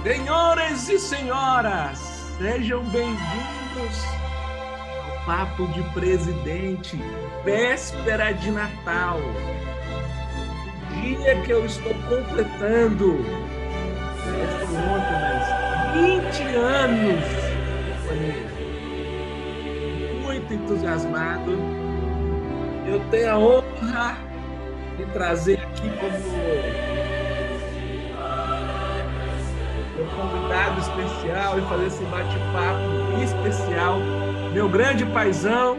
Senhores e senhoras, sejam bem-vindos ao Papo de Presidente, véspera de Natal, dia que eu estou completando, foi ontem, mas 20 anos, muito entusiasmado. Eu tenho a honra de trazer aqui como meu convidado especial e fazer esse bate-papo especial, meu grande paizão,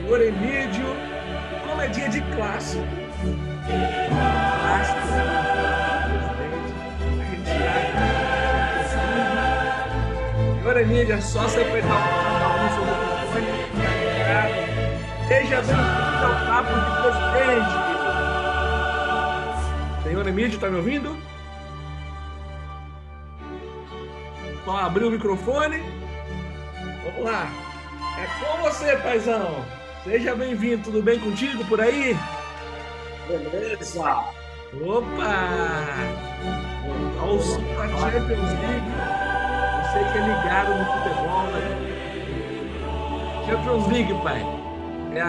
senhor Emídio, como é dia de clássico, senhor Emídio, é só você apertar o botão do seu microfone, seja bem-vindo ao Papo de Presidente. Senhor Emídio, tá me ouvindo? Só abrir o microfone. Vamos lá. É com você, paizão. Seja bem-vindo. Tudo bem contigo por aí? Beleza. Opa! Ao som da Champions League. Você que é ligado no futebol, né? Champions League, pai. É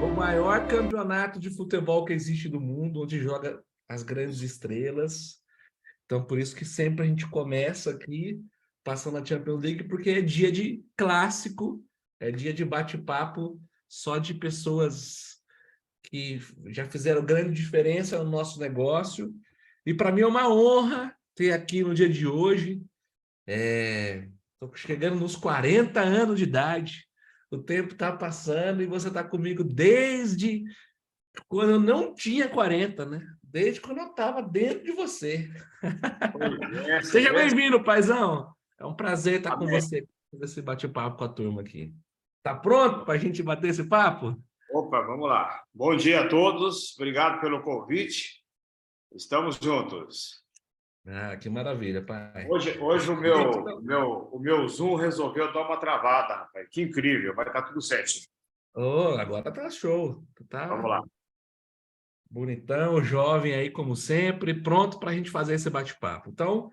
o maior campeonato de futebol que existe do mundo, onde joga as grandes estrelas. Então, por isso que sempre a gente começa aqui, passando a Champions League, porque é dia de clássico, é dia de bate-papo, só de pessoas que já fizeram grande diferença no nosso negócio. E para mim é uma honra ter aqui no dia de hoje. Estou chegando nos 40 anos de idade, o tempo está passando e você está comigo desde quando eu não tinha 40, né? Desde quando eu estava dentro de você. Seja bem-vindo, paizão. É um prazer estar com você, esse bate-papo com a turma aqui. Tá pronto para a gente bater esse papo? Opa, vamos lá. Bom dia a todos, obrigado pelo convite. Estamos juntos. Ah, que maravilha, pai. Hoje o meu Zoom resolveu dar uma travada, rapaz. Que incrível, vai estar tudo certo. Oh, agora tá show. Vamos Tá lá. bonitão, jovem aí, como sempre, pronto para a gente fazer esse bate-papo. Então,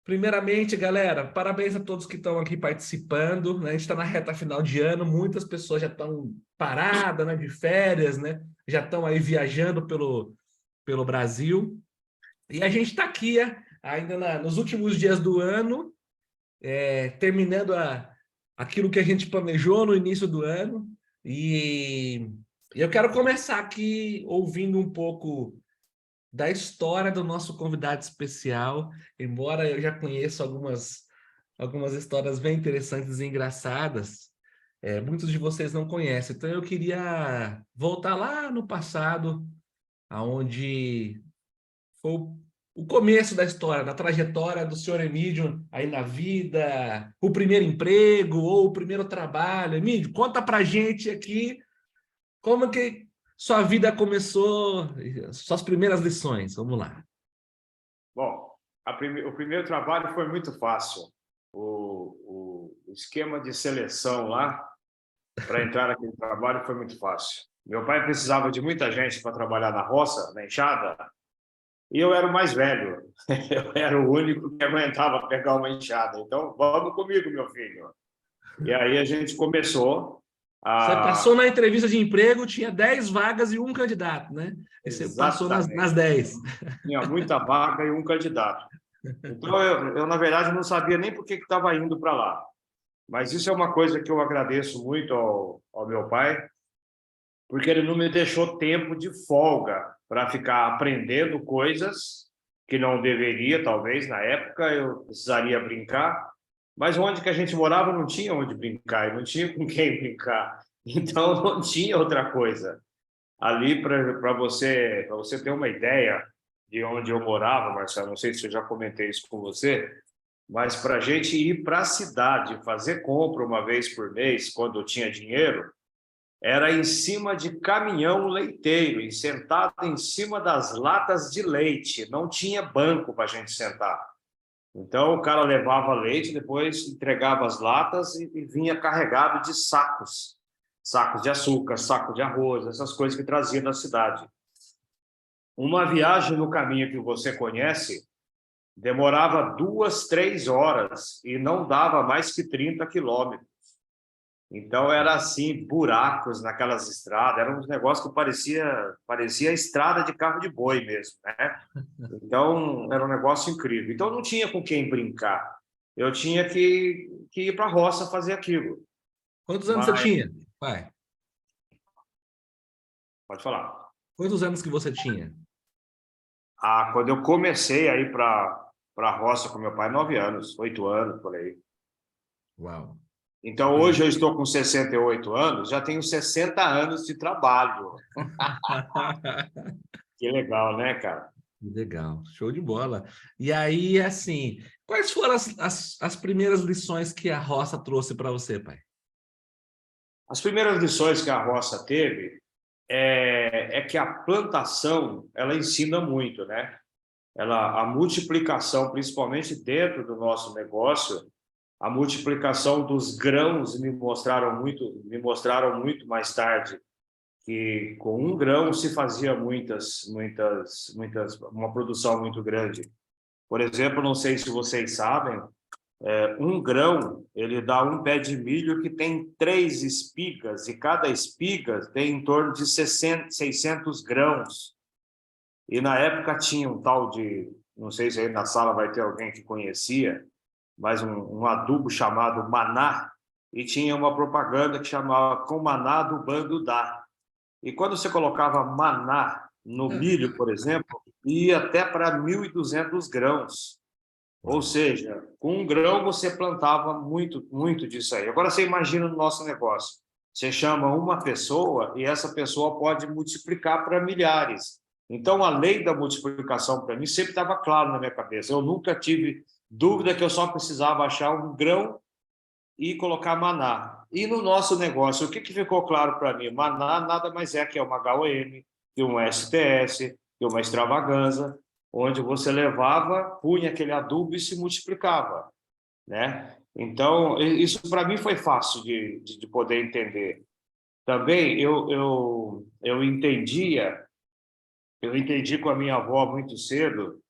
primeiramente, galera, parabéns a todos que estão aqui participando, né? A gente está na reta final de ano, muitas pessoas já estão paradas, né, de férias, né? Já estão aí viajando pelo Brasil. E a gente está aqui ainda nos últimos dias do ano, terminando aquilo que a gente planejou no início do ano. E eu quero começar aqui ouvindo um pouco da história do nosso convidado especial, embora eu já conheça algumas histórias bem interessantes e engraçadas, muitos de vocês não conhecem. Então eu queria voltar lá no passado, aonde foi o começo da história, da trajetória do senhor Emídio aí na vida, o primeiro emprego ou o primeiro trabalho. Emídio, conta pra gente aqui como que sua vida começou, suas primeiras lições. Vamos lá. Bom, o primeiro trabalho foi muito fácil. O esquema de seleção lá, para entrar naquele trabalho, foi muito fácil. Meu pai precisava de muita gente para trabalhar na roça, na enxada, e eu era o mais velho. Eu era o único que aguentava pegar uma enxada. Então, vamos comigo, meu filho. E aí a gente começou Você a... passou na entrevista de emprego, tinha 10 vagas e um candidato, né? E você passou nas Exatamente. 10. Tinha muita vaga e um candidato. Então, na verdade, não sabia nem por que estava indo para lá. Mas isso é uma coisa que eu agradeço muito ao meu pai, porque ele não me deixou tempo de folga para ficar aprendendo coisas que não deveria, talvez, na época, eu precisaria brincar. Mas onde que a gente morava não tinha onde brincar, e não tinha com quem brincar. Então, não tinha outra coisa. Ali, para você ter uma ideia de onde eu morava, Marcelo, não sei se eu já comentei isso com você, mas para a gente ir para a cidade, fazer compra uma vez por mês, quando eu tinha dinheiro, era em cima de caminhão leiteiro, e sentado em cima das latas de leite. Não tinha banco para a gente sentar. Então, o cara levava leite, depois entregava as latas e vinha carregado de sacos. Sacos de açúcar, saco de arroz, essas coisas que trazia da cidade. Uma viagem no caminho que você conhece demorava 2, 3 horas e não dava mais que 30 quilômetros. Então, era assim, buracos naquelas estradas, era um negócio que parecia estrada de carro de boi mesmo, né? Então, era um negócio incrível. Então, não tinha com quem brincar. Eu tinha que ir para a roça fazer aquilo. Quantos anos você Mas, tinha, pai? pode falar. Quantos anos que você tinha? Quando eu comecei a ir para a roça com meu pai, 9 anos, 8 anos, por aí. Uau. Então, hoje eu estou com 68 anos, já tenho 60 anos de trabalho. Que legal, né, cara? Legal, show de bola. E aí, assim, quais foram as primeiras lições que a roça trouxe para você, pai? As primeiras lições que a roça teve é que a plantação, ela ensina muito, né? A multiplicação, principalmente dentro do nosso negócio, a multiplicação dos grãos me mostraram muito mais tarde que com um grão se fazia uma produção muito grande. Por exemplo, não sei se vocês sabem, um grão ele dá um pé de milho que tem 3 espigas e cada espiga tem em torno de 600 grãos. E na época tinha um tal de, não sei se aí na sala vai ter alguém que conhecia, mas um adubo chamado maná, e tinha uma propaganda que chamava Com Maná do Bando Dá. E quando você colocava maná no milho, por exemplo, ia até para 1.200 grãos. Ou Uau. seja, com um grão você plantava muito, muito disso aí. Agora você imagina no nosso negócio. Você chama uma pessoa e essa pessoa pode multiplicar para milhares. Então, a lei da multiplicação para mim sempre estava claro na minha cabeça. Eu nunca tive dúvida que eu só precisava achar um grão e colocar maná. E no nosso negócio, o que ficou claro para mim? Maná nada mais é que uma HOM, que um STS, que uma extravaganza, onde você levava, punha aquele adubo e se multiplicava, né? Então, isso para mim foi fácil de poder entender. Também eu entendi com a minha avó muito cedo.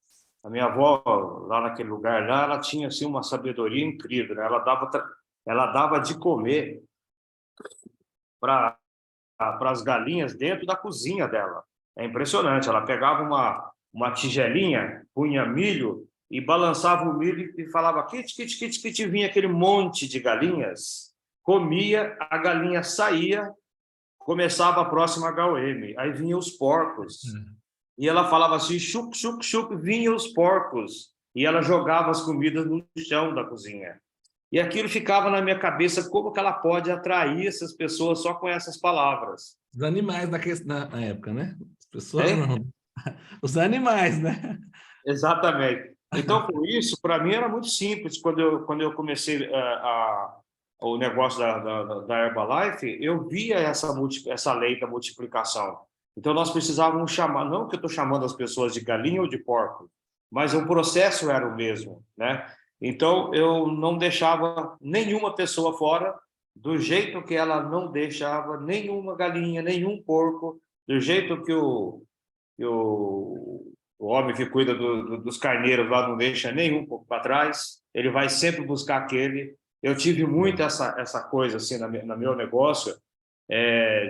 A minha avó, lá naquele lugar lá, ela tinha assim uma sabedoria incrível, né? Ela dava de comer para as galinhas dentro da cozinha dela. É impressionante. Ela pegava uma tigelinha, punha milho e balançava o milho e falava kit, kit, kit, kit, vinha aquele monte de galinhas, comia, a galinha saía, começava a próxima HOM, aí vinham os porcos. E ela falava assim, chup, chup, chup, vinham os porcos. E ela jogava as comidas no chão da cozinha. E aquilo ficava na minha cabeça, como que ela pode atrair essas pessoas só com essas palavras? Os animais na época, né? As pessoas Hein? não. Os animais, né? Exatamente. Então, por isso, para mim era muito simples. Quando eu comecei o negócio da Herbalife, eu via essa lei da multiplicação. Então, nós precisávamos chamar, não que eu estou chamando as pessoas de galinha ou de porco, mas o processo era o mesmo, né? Então, eu não deixava nenhuma pessoa fora, do jeito que ela não deixava nenhuma galinha, nenhum porco, do jeito que o homem que cuida dos carneiros lá não deixa nenhum pouco para trás, ele vai sempre buscar aquele. Eu tive muito essa coisa assim no meu negócio,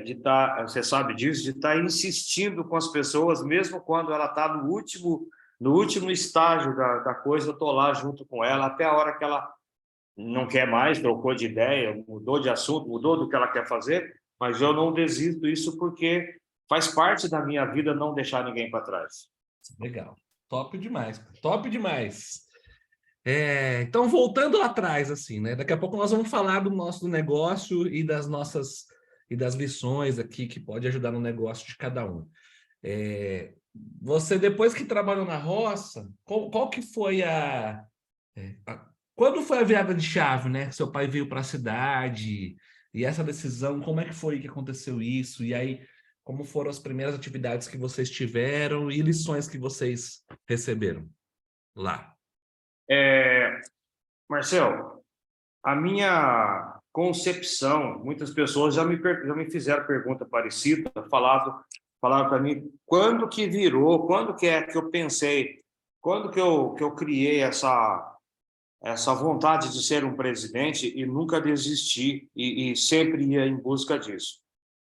de estar, você sabe disso, de estar insistindo com as pessoas, mesmo quando ela está no último estágio da coisa, eu estou lá junto com ela, até a hora que ela não quer mais, trocou de ideia, mudou de assunto, mudou do que ela quer fazer, mas eu não desisto isso porque faz parte da minha vida não deixar ninguém para trás. Legal. Top demais. Top demais. Então, voltando lá atrás, assim, né? Daqui a pouco nós vamos falar do nosso negócio e das lições aqui que pode ajudar no negócio de cada um. Você, depois que trabalhou na roça, qual que foi quando foi a virada de chave, né? Seu pai veio para a cidade e essa decisão, como é que foi que aconteceu isso? E aí, como foram as primeiras atividades que vocês tiveram e lições que vocês receberam lá? Marcel, a minha concepção, muitas pessoas já me fizeram pergunta parecida, falaram para mim, quando que virou, quando que é que eu pensei, quando que eu criei essa vontade de ser um presidente e nunca desisti e sempre ia em busca disso.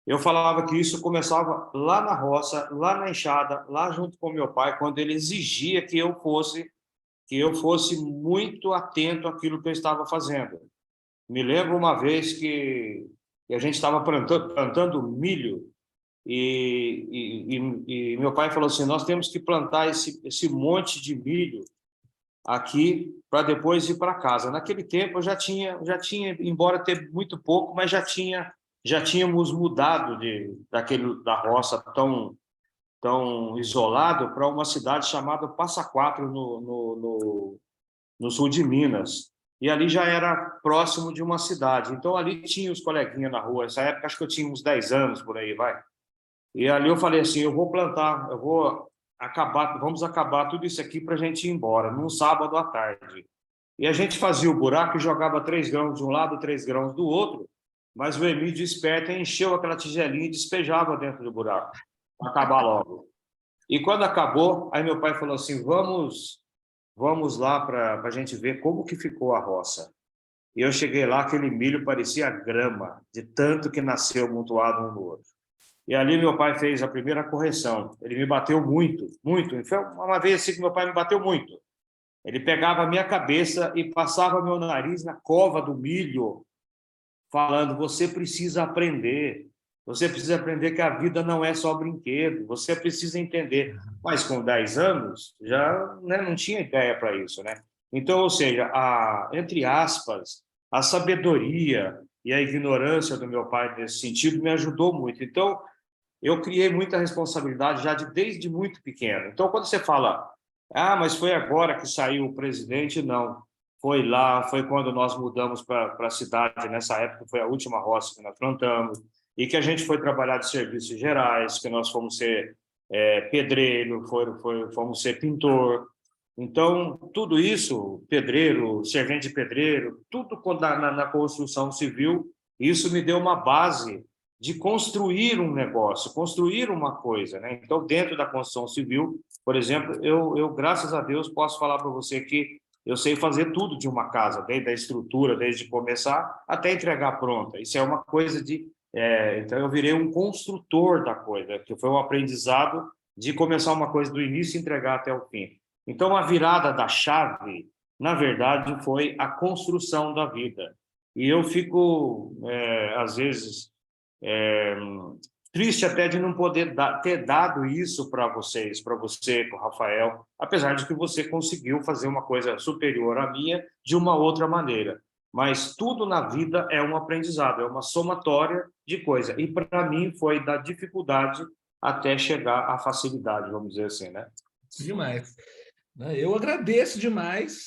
Eu falava que isso começava lá na roça, lá na enxada, lá junto com meu pai, quando ele exigia que eu fosse muito atento àquilo que eu estava fazendo. Me lembro uma vez que a gente estava plantando milho e meu pai falou assim, nós temos que plantar esse monte de milho aqui para depois ir para casa. Naquele tempo eu já tinha, embora ter muito pouco, mas já tínhamos mudado da roça tão isolado para uma cidade chamada Passa Quatro no sul de Minas. E ali já era próximo de uma cidade. Então ali tinha os coleguinhas na rua. Nessa época acho que eu tinha uns 10 anos por aí, vai. E ali eu falei assim, eu vou plantar, vamos acabar tudo isso aqui para a gente ir embora, num sábado à tarde. E a gente fazia o buraco e jogava 3 grãos de um lado, 3 grãos do outro, mas o Emílio, esperto, encheu aquela tigelinha e despejava dentro do buraco, para acabar logo. E quando acabou, aí meu pai falou assim, vamos lá para a gente ver como que ficou a roça. E eu cheguei lá, aquele milho parecia grama, de tanto que nasceu amontoado um no outro. E ali meu pai fez a primeira correção. Ele me bateu muito, muito. Foi uma vez assim que meu pai me bateu muito. Ele pegava a minha cabeça e passava meu nariz na cova do milho, falando, você precisa aprender. Você precisa aprender que a vida não é só brinquedo. Você precisa entender. Mas com 10 anos, já, né, não tinha ideia para isso, né? Então, ou seja, entre aspas, a sabedoria e a ignorância do meu pai nesse sentido me ajudou muito. Então, eu criei muita responsabilidade já desde muito pequeno. Então, quando você fala, mas foi agora que saiu o presidente, não. Foi lá, foi quando nós mudamos para a cidade, nessa época foi a última roça que nós plantamos, e que a gente foi trabalhar de serviços gerais, que nós fomos ser pedreiro, fomos ser pintor. Então, tudo isso, pedreiro, servente de pedreiro, tudo na construção civil, isso me deu uma base de construir um negócio, construir uma coisa, né? Então, dentro da construção civil, por exemplo, eu graças a Deus, posso falar para você que eu sei fazer tudo de uma casa, desde a estrutura, desde começar até entregar pronta. Isso é uma coisa então, eu virei um construtor da coisa, que foi um aprendizado de começar uma coisa do início e entregar até o fim. Então, a virada da chave, na verdade, foi a construção da vida. E eu fico, às vezes, triste até de não poder ter dado isso para vocês, para você, para o Rafael, apesar de que você conseguiu fazer uma coisa superior à minha de uma outra maneira. Mas tudo na vida é um aprendizado, é uma somatória de coisa. E para mim foi da dificuldade até chegar à facilidade, vamos dizer assim, né? Demais. Eu agradeço demais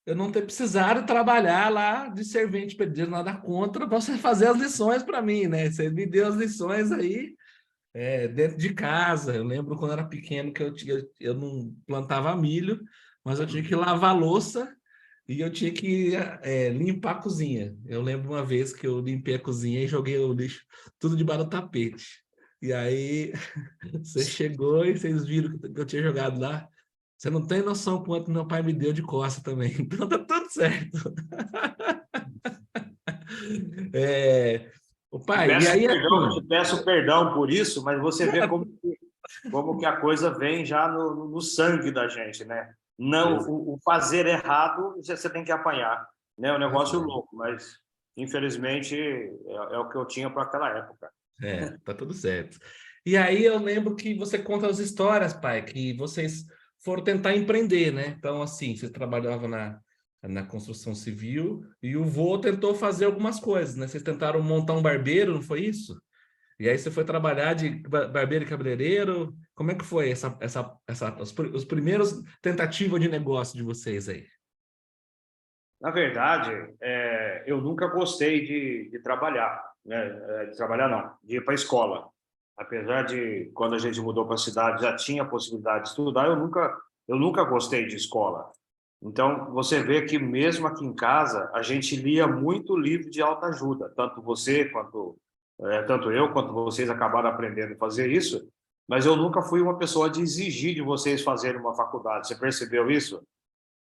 eu não ter precisado trabalhar lá de servente pedreiro, nada contra, para você fazer as lições para mim, né? Você me deu as lições aí dentro de casa. Eu lembro quando eu era pequeno que eu não plantava milho, mas eu tinha que lavar a louça e eu tinha que limpar a cozinha. Eu lembro uma vez que eu limpei a cozinha e joguei o lixo tudo debaixo do tapete. E aí você chegou e vocês viram que eu tinha jogado lá. Você não tem noção quanto meu pai me deu de costa também. Então tá tudo certo. O pai, e aí assim... Te peço perdão por isso, mas você vê como que a coisa vem já no sangue da gente, né? Não, o fazer errado, você tem que apanhar. Né? É um negócio louco, mas infelizmente é o que eu tinha para aquela época. Tá tudo certo. E aí eu lembro que você conta as histórias, pai, que vocês foram tentar empreender, né? Então, assim, você trabalhava na construção civil e o vô tentou fazer algumas coisas, né? Vocês tentaram montar um barbeiro, não foi isso? E aí você foi trabalhar de barbeiro e cabeleireiro. Como é que foi os primeiros tentativas de negócio de vocês aí? Na verdade, eu nunca gostei de trabalhar, né? De trabalhar não, de ir para a escola. Apesar de, quando a gente mudou para a cidade, já tinha a possibilidade de estudar, eu nunca gostei de escola. Então, você vê que mesmo aqui em casa, a gente lia muito livro de autoajuda, tanto eu, quanto vocês acabaram aprendendo a fazer isso, mas eu nunca fui uma pessoa de exigir de vocês fazerem uma faculdade. Você percebeu isso?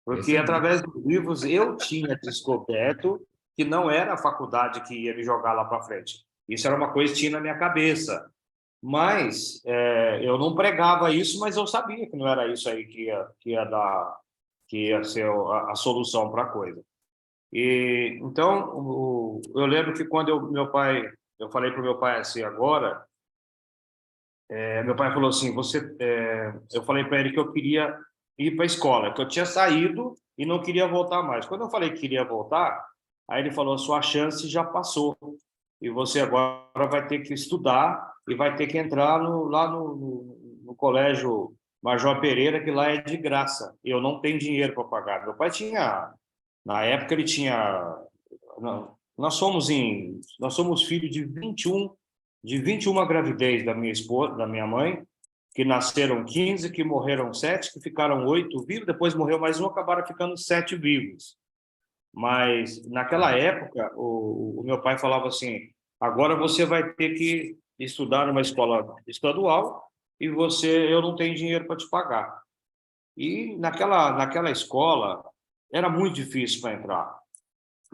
Porque Percebi. através dos livros eu tinha descoberto que não era a faculdade que ia me jogar lá para frente. Isso era uma coisa que tinha na minha cabeça. Mas eu não pregava isso, mas eu sabia que não era isso aí que ia ser a solução para a coisa. E então eu lembro que quando eu falei para o meu pai assim agora, meu pai falou assim, eu falei para ele que eu queria ir para a escola, que eu tinha saído e não queria voltar mais. Quando eu falei que queria voltar, aí ele falou, sua chance já passou e você agora vai ter que estudar e vai ter que entrar lá no colégio Major Pereira, que lá é de graça. Eu não tenho dinheiro para pagar. Meu pai tinha, na época ele tinha, nós somos filhos de 21 gravidez da minha esposa, da minha mãe, que nasceram 15, que morreram 7, que ficaram 8 vivos, depois morreu mais um, acabaram ficando 7 vivos. Mas naquela época, o meu pai falava assim: agora você vai ter que estudar numa escola estadual e eu não tenho dinheiro para te pagar. E naquela escola era muito difícil para entrar.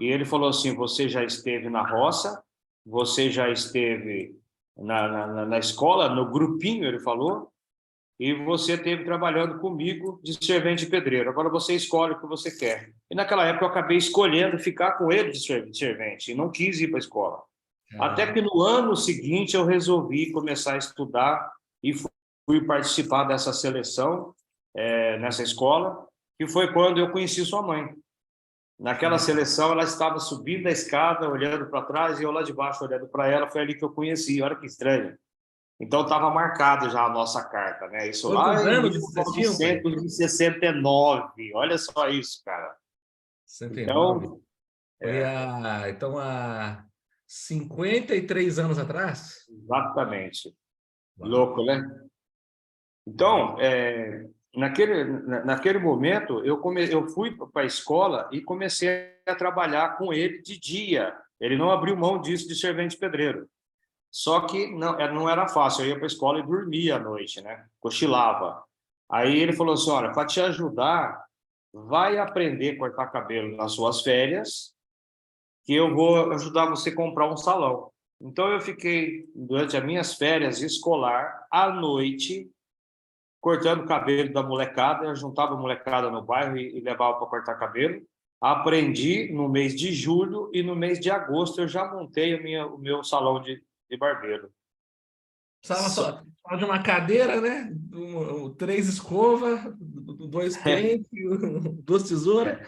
E ele falou assim: você já esteve na roça, você já esteve na escola, no grupinho, ele falou, e você esteve trabalhando comigo de servente de pedreiro. Agora você escolhe o que você quer. E naquela época eu acabei escolhendo ficar com ele de servente e não quis ir para a escola. Até Caramba. que no ano seguinte eu resolvi começar a estudar e fui participar dessa seleção nessa escola, que foi quando eu conheci sua mãe. Que Naquela legal. seleção, ela estava subindo a escada, olhando para trás, e eu lá de baixo olhando para ela. Foi ali que eu conheci. Olha que estranho. Então estava marcado já a nossa carta, né? Isso Quantos lá em anos vocês tinham, pai? 1969. Olha só isso, cara. 69. Então, Foi há 53 anos atrás? exatamente. Uau. Louco, né? Então, naquele momento, eu fui para a escola e comecei a trabalhar com ele de dia. Ele não abriu mão disso de servente pedreiro. Só que não era fácil. Eu ia para a escola e dormia à noite, né? Cochilava. Aí ele falou assim: olha, para te ajudar, vai aprender a cortar cabelo nas suas férias, que eu vou ajudar você a comprar um salão. Então eu fiquei, durante as minhas férias escolar, à noite, cortando o cabelo da molecada. Eu juntava a molecada no bairro e levava para cortar cabelo. Aprendi no mês de julho e no mês de agosto eu já montei o meu salão de barbeiro. Precisava só de uma cadeira, né? Três escovas, dois pentes, duas tesouras.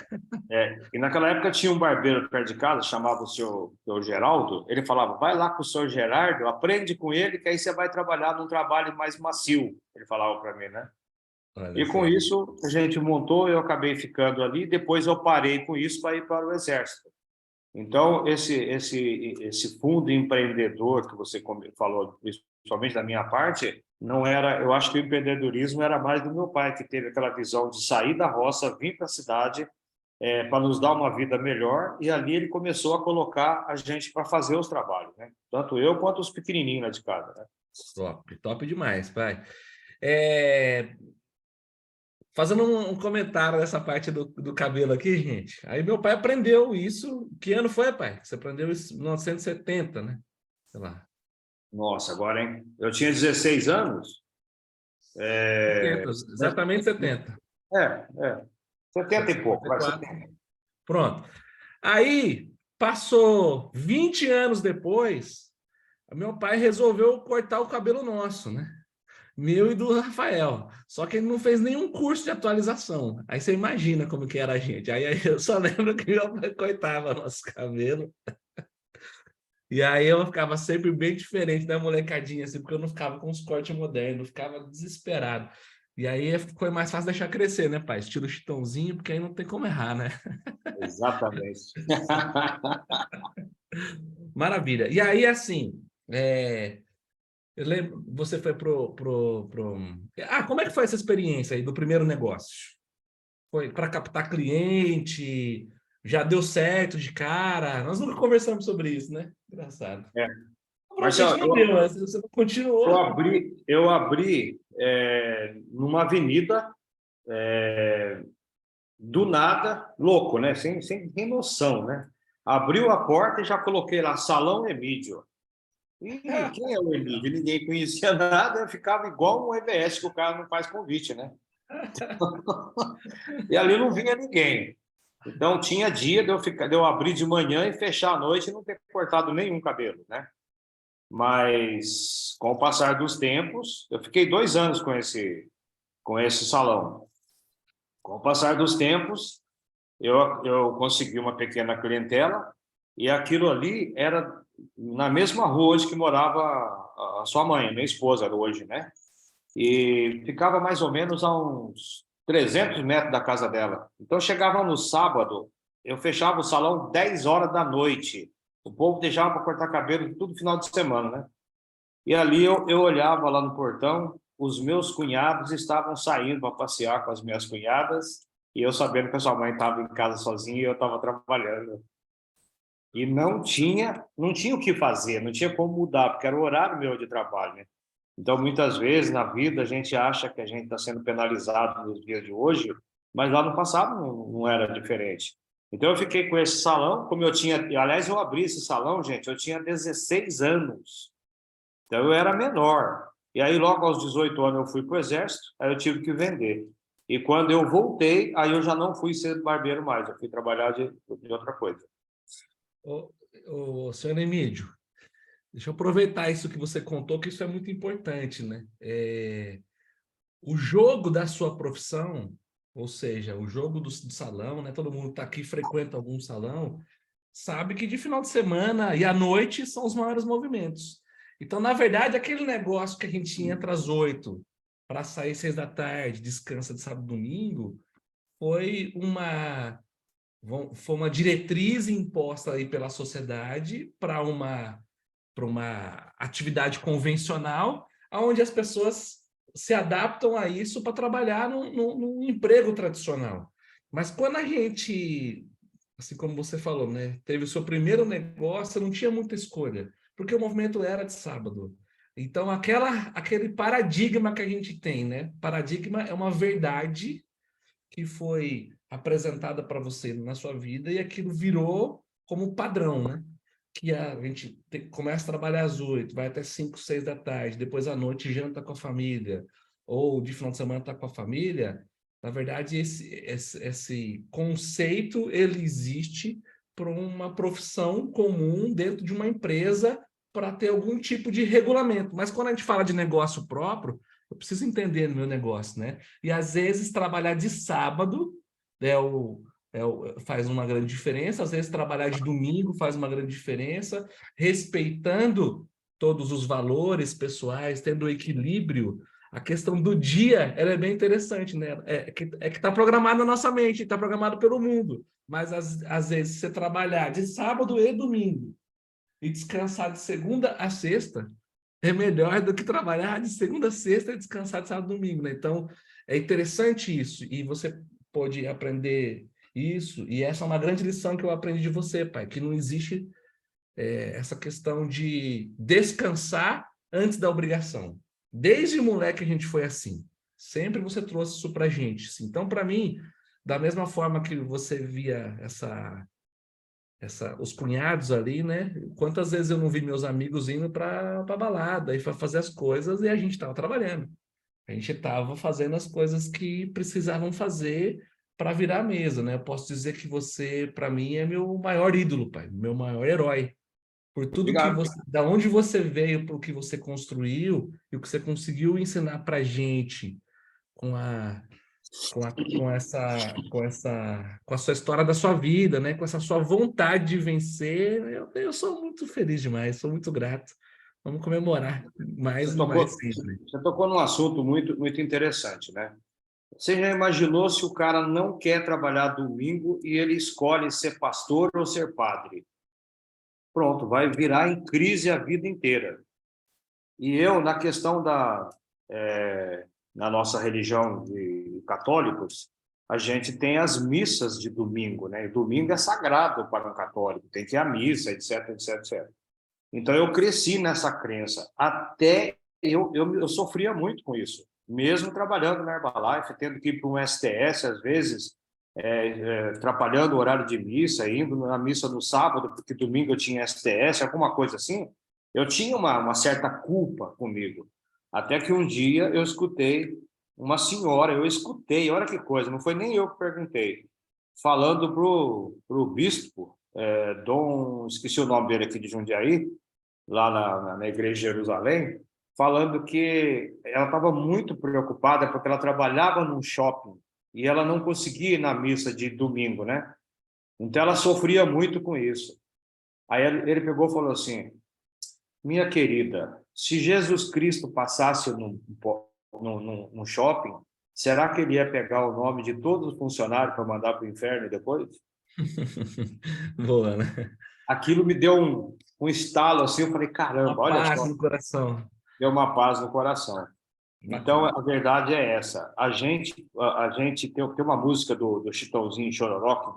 E naquela época tinha um barbeiro perto de casa, chamava o seu Geraldo. Ele falava: vai lá com o senhor Gerardo, aprende com ele, que aí você vai trabalhar num trabalho mais macio. Ele falava para mim, né? Olha E com só. isso a gente montou, eu acabei ficando ali. Depois eu parei com isso para ir para o Exército. Então, esse fundo empreendedor que você falou, principalmente da minha parte, não era. Eu acho que o empreendedorismo era mais do meu pai, que teve aquela visão de sair da roça, vir para a cidade, para nos dar uma vida melhor, e ali ele começou a colocar a gente para fazer os trabalhos, né? Tanto eu quanto os pequenininhos lá de casa, né? Top, top demais, pai. É, fazendo um comentário dessa parte do cabelo aqui, gente. Aí meu pai aprendeu isso. Que ano foi, pai? Você aprendeu isso em 1970, né? Sei lá. Nossa, agora, hein? Eu tinha 16 anos. 70, exatamente 70. É, é, 70 e pouco, vai, 54. 70. Pronto. Aí, passou 20 anos depois, meu pai resolveu cortar o cabelo nosso, né? Meu e do Rafael. Só que ele não fez nenhum curso de atualização. Aí você imagina como que era a gente. Aí eu só lembro que meu pai cortava nosso cabelo. E aí eu ficava sempre bem diferente da molecadinha, assim, porque eu não ficava com os cortes modernos, eu ficava desesperado. E aí foi mais fácil deixar crescer, né, pai? Estilo chitãozinho, porque aí não tem como errar, né? Exatamente. Maravilha. E aí, assim, eu lembro, você foi Ah, como é que foi essa experiência aí do primeiro negócio? Foi para captar cliente? Já deu certo de cara? Nós nunca conversamos sobre isso, né? Engraçado. É. Na a gente não deu, mas você não continuou. Eu abri numa avenida, do nada, louco, né? Sem noção, né? Abriu a porta e já coloquei lá, Salão Emídio. E quem é o Emílio? Ninguém conhecia nada, eu ficava igual um EBS que o cara não faz convite, né? E ali não vinha ninguém. Então tinha dia de eu abrir de manhã e fechar à noite e não ter cortado nenhum cabelo, né? Mas com o passar dos tempos, eu fiquei 2 anos com esse salão. Com o passar dos tempos, eu consegui uma pequena clientela e aquilo ali era na mesma rua onde que morava a sua mãe, minha esposa hoje, né? E ficava mais ou menos a uns 300 metros da casa dela. Então, chegava no sábado, eu fechava o salão 10 horas da noite. O povo deixava para cortar cabelo tudo final de semana, né? E ali eu olhava lá no portão, os meus cunhados estavam saindo para passear com as minhas cunhadas, e eu sabendo que a sua mãe estava em casa sozinha e eu estava trabalhando. E não tinha o que fazer, não tinha como mudar, porque era o horário meu de trabalho, né? Então, muitas vezes na vida a gente acha que a gente está sendo penalizado nos dias de hoje, mas lá no passado não era diferente. Então, eu fiquei com esse salão, como eu tinha. Aliás, eu abri esse salão, gente, eu tinha 16 anos. Então, eu era menor. E aí, logo aos 18 anos, eu fui para o Exército, aí eu tive que vender. E quando eu voltei, aí eu já não fui ser barbeiro mais, eu fui trabalhar de outra coisa. Senhor Emílio, deixa eu aproveitar isso que você contou, que isso é muito importante, né? O jogo da sua profissão, ou seja, o jogo do salão, né? Todo mundo está aqui, frequenta algum salão, sabe que de final de semana e à noite são os maiores movimentos. Então, na verdade, aquele negócio que a gente entra às 8 para sair 6 da tarde, descansa de sábado e domingo, foi uma diretriz imposta aí pela sociedade para uma atividade convencional, onde as pessoas se adaptam a isso para trabalhar num emprego tradicional. Mas quando a gente, assim como você falou, né, teve o seu primeiro negócio, não tinha muita escolha, porque o movimento era de sábado. Então, aquele paradigma que a gente tem, né? Paradigma é uma verdade que foi apresentada para você na sua vida e aquilo virou como padrão, né? Que a gente começa a trabalhar às 8, vai até 5, 6 da tarde, depois à noite janta com a família, ou de final de semana está com a família. Na verdade, esse conceito ele existe para uma profissão comum dentro de uma empresa para ter algum tipo de regulamento. Mas quando a gente fala de negócio próprio, eu preciso entender no meu negócio, né? E às vezes trabalhar de sábado faz uma grande diferença, às vezes trabalhar de domingo faz uma grande diferença, respeitando todos os valores pessoais, tendo equilíbrio. A questão do dia, ela é bem interessante, né? Que está programado na nossa mente, está programado pelo mundo. Mas, às vezes, você trabalhar de sábado e domingo e descansar de segunda a sexta é melhor do que trabalhar de segunda a sexta e descansar de sábado e domingo, né? Então, é interessante isso. E você pode aprender isso. E essa é uma grande lição que eu aprendi de você, pai, que não existe essa questão de descansar antes da obrigação. Desde moleque a gente foi assim. Sempre você trouxe isso pra gente. Então, para mim, da mesma forma que você via os cunhados ali, né? Quantas vezes eu não vi meus amigos indo para balada e para fazer as coisas e a gente estava trabalhando. A gente estava fazendo as coisas que precisavam fazer para virar a mesa, né? Eu posso dizer que você, para mim, é meu maior ídolo, pai, meu maior herói. Por tudo que Obrigado. você, da onde você veio, para o que você construiu e o que você conseguiu ensinar para gente com a com a sua história da sua vida, né? Com essa sua vontade de vencer, eu sou muito feliz demais, sou muito grato. Vamos comemorar mais Você e mais tocou, sempre. você tocou num assunto muito, muito interessante, né? Você já imaginou se o cara não quer trabalhar domingo e ele escolhe ser pastor ou ser padre? Pronto, vai virar em crise a vida inteira. E eu, na questão na nossa religião de católicos, a gente tem as missas de domingo, né? E domingo é sagrado para um católico, tem que ir à missa, etc, etc, etc. Então, eu cresci nessa crença. Até eu sofria muito com isso. Mesmo trabalhando na Herbalife, tendo que ir para um STS, às vezes, atrapalhando o horário de missa, indo na missa no sábado, porque domingo eu tinha STS, alguma coisa assim, eu tinha uma certa culpa comigo. Até que um dia eu escutei uma senhora, olha que coisa, não foi nem eu que perguntei, falando pro bispo, Dom, esqueci o nome dele aqui de Jundiaí, lá na igreja de Jerusalém, falando que ela estava muito preocupada porque ela trabalhava num shopping e ela não conseguia ir na missa de domingo, né? Então ela sofria muito com isso. Aí ele pegou e falou assim: minha querida, se Jesus Cristo passasse num shopping, será que ele ia pegar o nome de todos os funcionários para mandar para o inferno depois? Boa, né? Aquilo me deu um estalo assim, eu falei, caramba, Uma olha paz só, no coração. deu uma paz no coração. Então, Bacana. a verdade é essa. A gente tem uma música do Chitãozinho Chororó que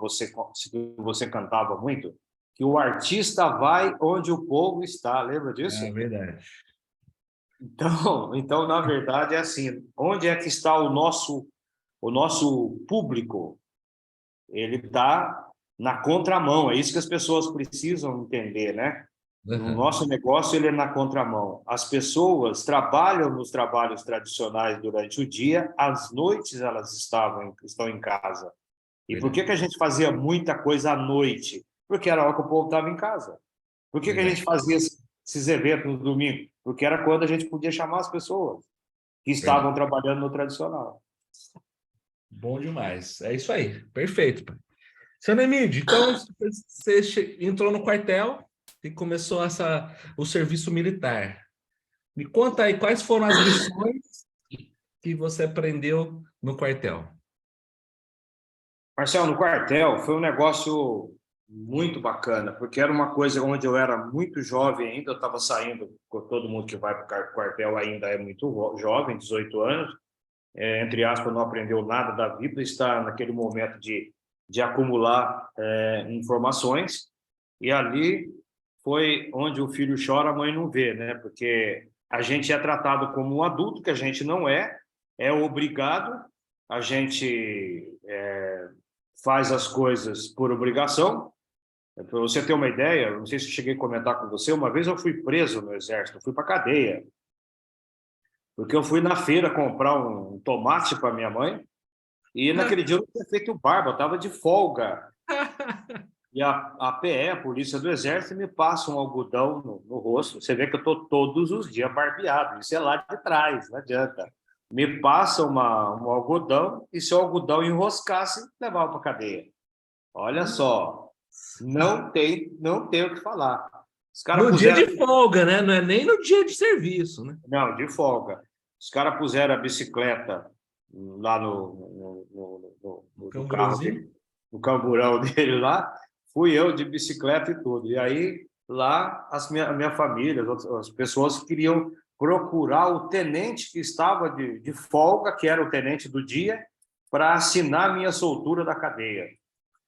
você cantava muito, que o artista vai onde o povo está. Lembra É disso? verdade. Então, na verdade, é assim. Onde é que está o nosso público? Ele está na contramão. É isso que as pessoas precisam entender, né? No Uhum. nosso negócio, ele é na contramão. As pessoas trabalham nos trabalhos tradicionais durante o dia, às noites elas estão em casa. E por que Verdade, que a gente fazia muita coisa à noite? Porque era a hora que o povo estava em casa. Por que que a gente verdade, fazia esses eventos no domingo? Porque era quando a gente podia chamar as pessoas que estavam verdade. trabalhando no tradicional. Bom demais. É isso aí. Perfeito, pai. Seu Nemide, então você entrou no quartel e começou o serviço militar. Me conta aí quais foram as lições que você aprendeu no quartel. Marcelo, no quartel foi um negócio muito bacana, porque era uma coisa onde eu era muito jovem ainda, eu estava saindo, todo mundo que vai para o quartel ainda é muito jovem, 18 anos, entre aspas, não aprendeu nada da vida, está naquele momento de acumular informações, e ali foi onde o filho chora, a mãe não vê, né? Porque a gente é tratado como um adulto, que a gente não é obrigado, a gente faz as coisas por obrigação. Para você ter uma ideia, não sei se eu cheguei a comentar com você, uma vez eu fui preso no exército, eu fui para cadeia, porque eu fui na feira comprar um tomate para minha mãe e naquele dia eu não tinha feito barba, eu estava de folga. E a PE, a Polícia do Exército, me passa um algodão no rosto. Você vê que eu estou todos os dias barbeado. Isso é lá de trás, não adianta. Me passa um algodão e se o algodão enroscasse, levava para cadeia. Olha só, não tem o que falar. Os caras No dia puseram. de folga, né? Não é nem no dia de serviço, né? Não, de folga. Os caras puseram a bicicleta lá no carro Camburãozinho. dele, no camburão dele lá. Fui eu de bicicleta e tudo. E aí, lá, a minha família, as pessoas queriam procurar o tenente que estava de folga, que era o tenente do dia, para assinar a minha soltura da cadeia.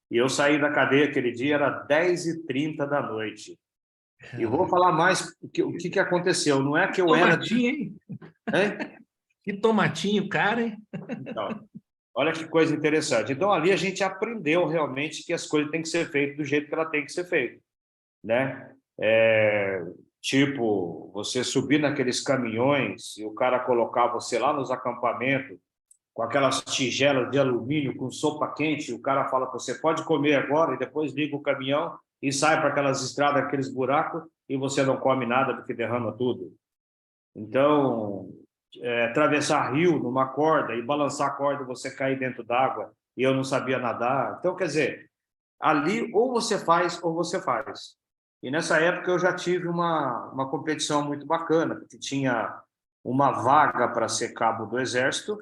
E eu saí da cadeia aquele dia, era 10h30 da noite. E vou Caraca. falar mais o que aconteceu. Não é que eu era. Tomatinho, hein? Hein? Que tomatinho, cara, hein? Então, olha que coisa interessante. Então, ali a gente aprendeu realmente que as coisas têm que ser feitas do jeito que ela tem que ser feita, né? Tipo, você subir naqueles caminhões e o cara colocar você lá nos acampamentos com aquelas tigelas de alumínio com sopa quente, o cara fala para você, pode comer agora, e depois liga o caminhão e sai para aquelas estradas, aqueles buracos, e você não come nada porque derrama tudo. Então, atravessar rio numa corda e balançar a corda e você cair dentro d'água, e eu não sabia nadar. Então, quer dizer, ali ou você faz ou você faz. E nessa época eu já tive uma competição muito bacana, porque tinha uma vaga para ser cabo do Exército,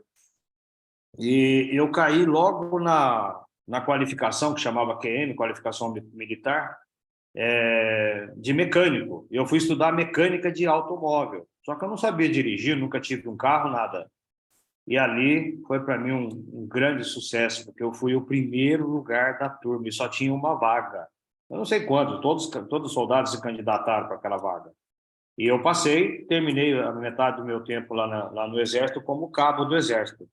e eu caí logo na qualificação, que chamava QM, qualificação militar, de mecânico. Eu fui estudar mecânica de automóvel. Só que eu não sabia dirigir, nunca tive um carro, nada. E ali foi para mim um grande sucesso, porque eu fui o primeiro lugar da turma e só tinha uma vaga. Eu não sei quantos, todos os soldados se candidataram para aquela vaga. E eu passei, terminei a metade do meu tempo lá no Exército como cabo do Exército.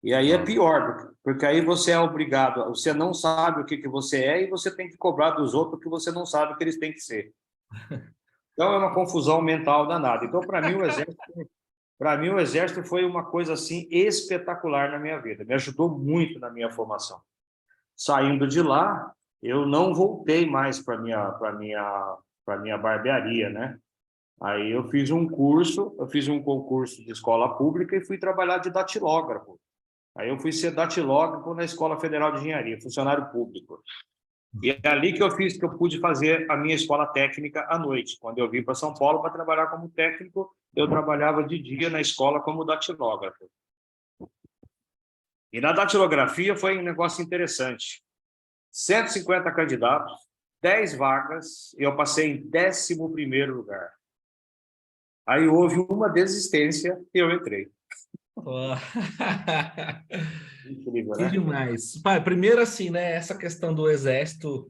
E aí é Ó. pior, porque aí você é obrigado, você não sabe o que você é e você tem que cobrar dos outros o que você não sabe o que eles têm que ser. Então é uma confusão mental danada. Então, para mim o exército foi uma coisa assim espetacular na minha vida. Me ajudou muito na minha formação. Saindo de lá, eu não voltei mais para minha barbearia, né? Aí eu fiz um concurso de escola pública e fui trabalhar de datilógrafo. Aí eu fui ser datilógrafo na Escola Federal de Engenharia, funcionário público. E é ali que eu pude fazer a minha escola técnica à noite. Quando eu vim para São Paulo para trabalhar como técnico, eu trabalhava de dia na escola como datilógrafo. E na datilografia foi um negócio interessante. 150 candidatos, 10 vagas, e eu passei em 11º lugar. Aí houve uma desistência e eu entrei. Ó. Incrível, Que né? demais. Pai, primeiro assim, né, essa questão do exército,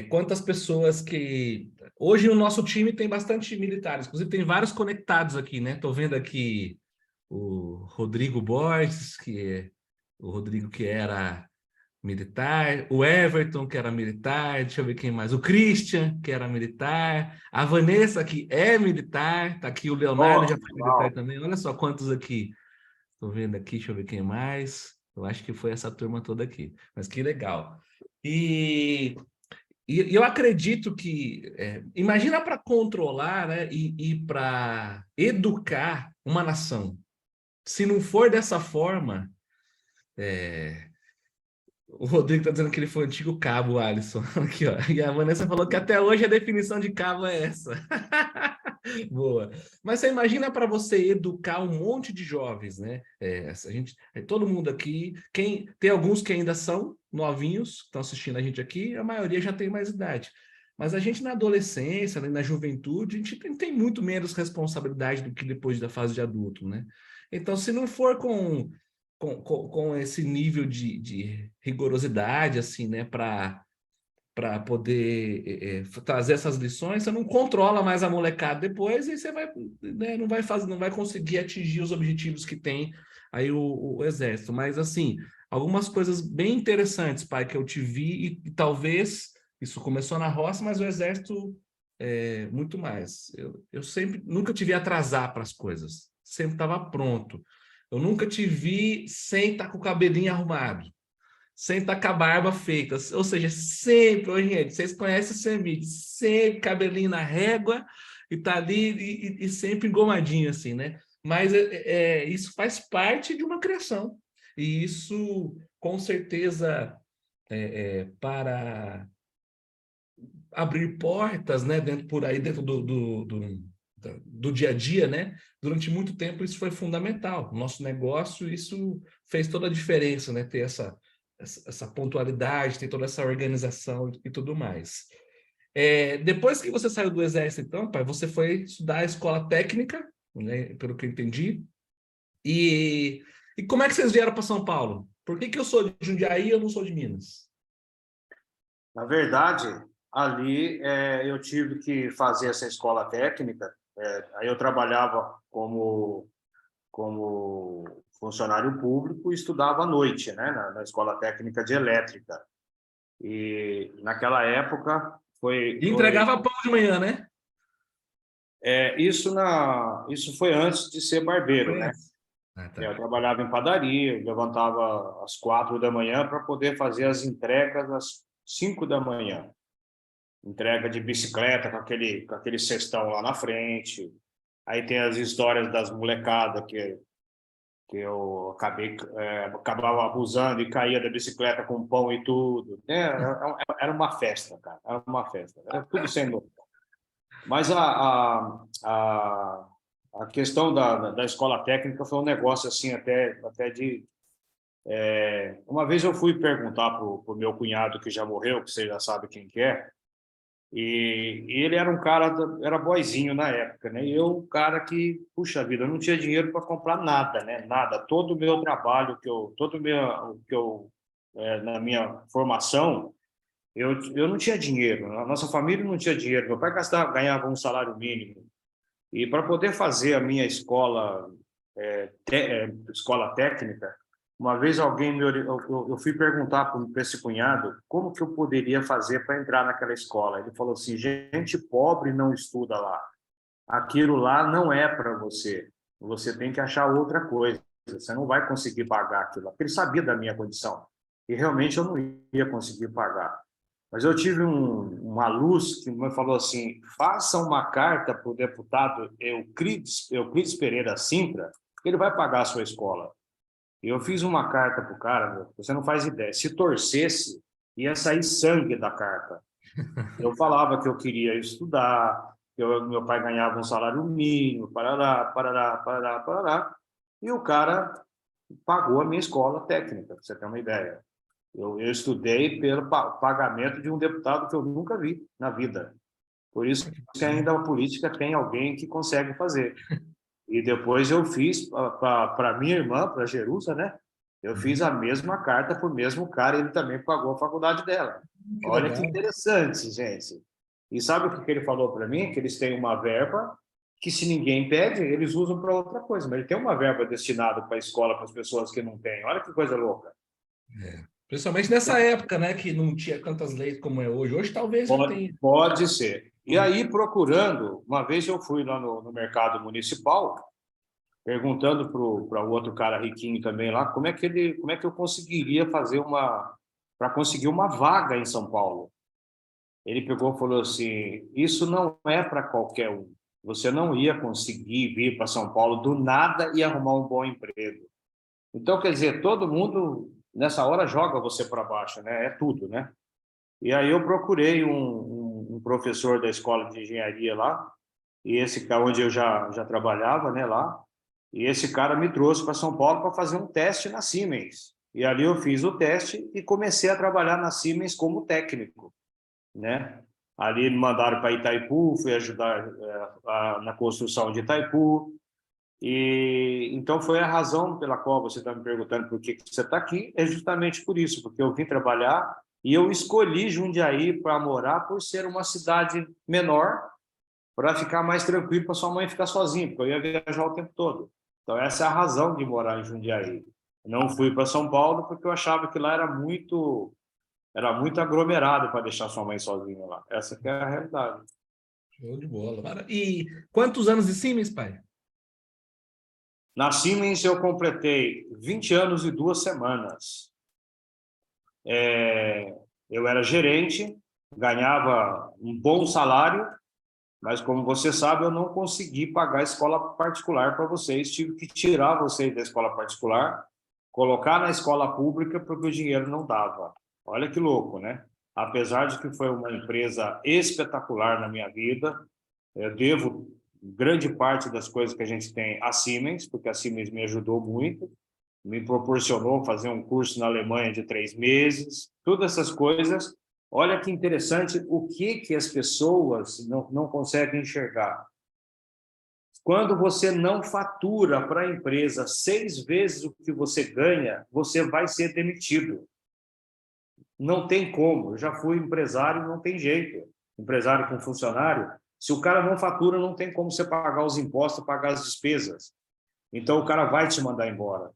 quantas pessoas que... Hoje o nosso time tem bastante militares, inclusive tem vários conectados aqui, né? Tô vendo aqui o Rodrigo Borges, o Rodrigo que era militar, o Everton, que era militar, deixa eu ver quem mais, o Christian, que era militar, a Vanessa, que é militar, tá aqui o Leonardo, já Oh, foi militar uau. também, olha só quantos aqui. Tô vendo aqui, deixa eu ver quem mais. Eu acho que foi essa turma toda aqui. Mas que legal. E, e eu acredito que, imagina para controlar, né, e para educar uma nação. Se não for dessa forma, o Rodrigo está dizendo que ele foi o antigo cabo, Alisson. Aqui, ó. E a Vanessa falou que até hoje a definição de cabo é essa. Boa. Mas você imagina para você educar um monte de jovens, né? A gente, todo mundo aqui, tem alguns que ainda são novinhos, estão assistindo a gente aqui, a maioria já tem mais idade. Mas a gente na adolescência, né, na juventude, a gente tem muito menos responsabilidade do que depois da fase de adulto, né? Então, se não for com esse nível de rigorosidade, assim, né, para poder trazer essas lições, você não controla mais a molecada depois e você vai, né, não vai conseguir atingir os objetivos que tem aí o exército. Mas assim, algumas coisas bem interessantes, pai, que eu te vi e talvez isso começou na roça, mas o exército muito mais. Eu sempre nunca te vi atrasar para as coisas, sempre estava pronto. Eu nunca te vi sem estar com o cabelinho arrumado, sem estar com a barba feita. Ou seja, sempre, ô, gente, vocês conhecem o Semid, sempre cabelinho na régua e tá ali e sempre engomadinho assim, né? Mas isso faz parte de uma criação. E isso, com certeza, para abrir portas, né, por aí dentro do dia a dia, né? Durante muito tempo isso foi fundamental. O nosso negócio, isso fez toda a diferença, né? Ter essa pontualidade, ter toda essa organização e tudo mais. Depois que você saiu do exército, então, pai, você foi estudar a escola técnica, né? Pelo que eu entendi. E, e como é que vocês vieram para São Paulo? Por que eu sou de Jundiaí e eu não sou de Minas? Na verdade, ali eu tive que fazer essa escola técnica. Aí eu trabalhava como funcionário público e estudava à noite, né, na escola técnica de elétrica. E naquela época E entregava pão de manhã, né? isso foi antes de ser barbeiro, Foi né? antes. Ah, Eu tá. trabalhava em padaria, eu levantava às 4 da manhã para poder fazer as entregas às 5 da manhã. Entrega de bicicleta com aquele cestão lá na frente. Aí tem as histórias das molecadas que eu acabava abusando e caía da bicicleta com pão e tudo. Era uma festa, cara. Era uma festa. Era tudo sendo. Mas a questão da escola técnica foi um negócio assim até de... Uma vez eu fui perguntar para o meu cunhado, que já morreu, que você já sabe quem que é, e ele era um cara, era boizinho na época, né? E eu, um cara que, puxa vida, eu não tinha dinheiro para comprar nada, né? Nada. Todo o meu trabalho, todo o meu, que eu, na minha formação, eu não tinha dinheiro, a nossa família não tinha dinheiro. Meu pai ganhava um salário mínimo. E para poder fazer a minha escola, escola técnica, uma vez alguém eu fui perguntar para esse cunhado como que eu poderia fazer para entrar naquela escola. Ele falou assim: gente pobre não estuda lá. Aquilo lá não é para você. Você tem que achar outra coisa. Você não vai conseguir pagar aquilo. Porque ele sabia da minha condição. E realmente eu não ia conseguir pagar. Mas eu tive uma luz que me falou assim: faça uma carta para o deputado Euclides Pereira Sintra, ele vai pagar a sua escola. E eu fiz uma carta para o cara, meu, você não faz ideia. Se torcesse, ia sair sangue da carta. Eu falava que eu queria estudar, que meu pai ganhava um salário mínimo, parará, parará, parará, parará. E o cara pagou a minha escola técnica, para você ter uma ideia. Eu estudei pelo pagamento de um deputado que eu nunca vi na vida. Por isso que ainda a política tem alguém que consegue fazer. E depois eu fiz para minha irmã, para Jerusa, né? Eu fiz a mesma carta para o mesmo cara e ele também pagou a faculdade dela. Que Olha que legal. interessante, gente. E sabe o que ele falou para mim? Que eles têm uma verba que, se ninguém pede, eles usam para outra coisa. Mas ele tem uma verba destinada para a escola, para as pessoas que não têm. Olha que coisa louca. Principalmente nessa época, né, que não tinha tantas leis como é hoje. Hoje talvez já tenha. Pode ser. E aí, procurando, uma vez eu fui lá no mercado municipal, perguntando para o outro cara riquinho também lá, como é que eu conseguiria fazer para conseguir uma vaga em São Paulo. Ele pegou e falou assim: isso não é para qualquer um. Você não ia conseguir vir para São Paulo do nada e arrumar um bom emprego. Então, quer dizer, todo mundo nessa hora joga você para baixo, né? É tudo, né? E aí eu procurei um professor da escola de engenharia lá, e esse cara onde eu já trabalhava, né, lá, e esse cara me trouxe para São Paulo para fazer um teste na Siemens. E ali eu fiz o teste e comecei a trabalhar na Siemens como técnico, né? Ali me mandaram para Itaipu, fui ajudar na construção de Itaipu. E então foi a razão pela qual você está me perguntando por que você está aqui, é justamente por isso, porque eu vim trabalhar e eu escolhi Jundiaí para morar por ser uma cidade menor, para ficar mais tranquilo, para sua mãe ficar sozinha, porque eu ia viajar o tempo todo. Então essa é a razão de morar em Jundiaí. Não fui para São Paulo porque eu achava que lá era muito aglomerado para deixar sua mãe sozinha lá. Essa que é a realidade. Show de bola. E quantos anos de Siemens, pai? Na Siemens eu completei 20 anos e 2 semanas. Eu era gerente, ganhava um bom salário, mas como você sabe, eu não consegui pagar a escola particular para vocês. Tive que tirar vocês da escola particular, colocar na escola pública porque o dinheiro não dava. Olha que louco, né? Apesar de que foi uma empresa espetacular na minha vida, eu devo grande parte das coisas que a gente tem à Siemens, porque a Siemens me ajudou muito, me proporcionou fazer um curso na Alemanha de 3 meses, todas essas coisas. Olha que interessante o que as pessoas não conseguem enxergar. Quando você não fatura para a empresa 6 vezes o que você ganha, você vai ser demitido. Não tem como. Eu já fui empresário, não tem jeito. Empresário com funcionário, se o cara não fatura, não tem como você pagar os impostos, pagar as despesas. Então, o cara vai te mandar embora.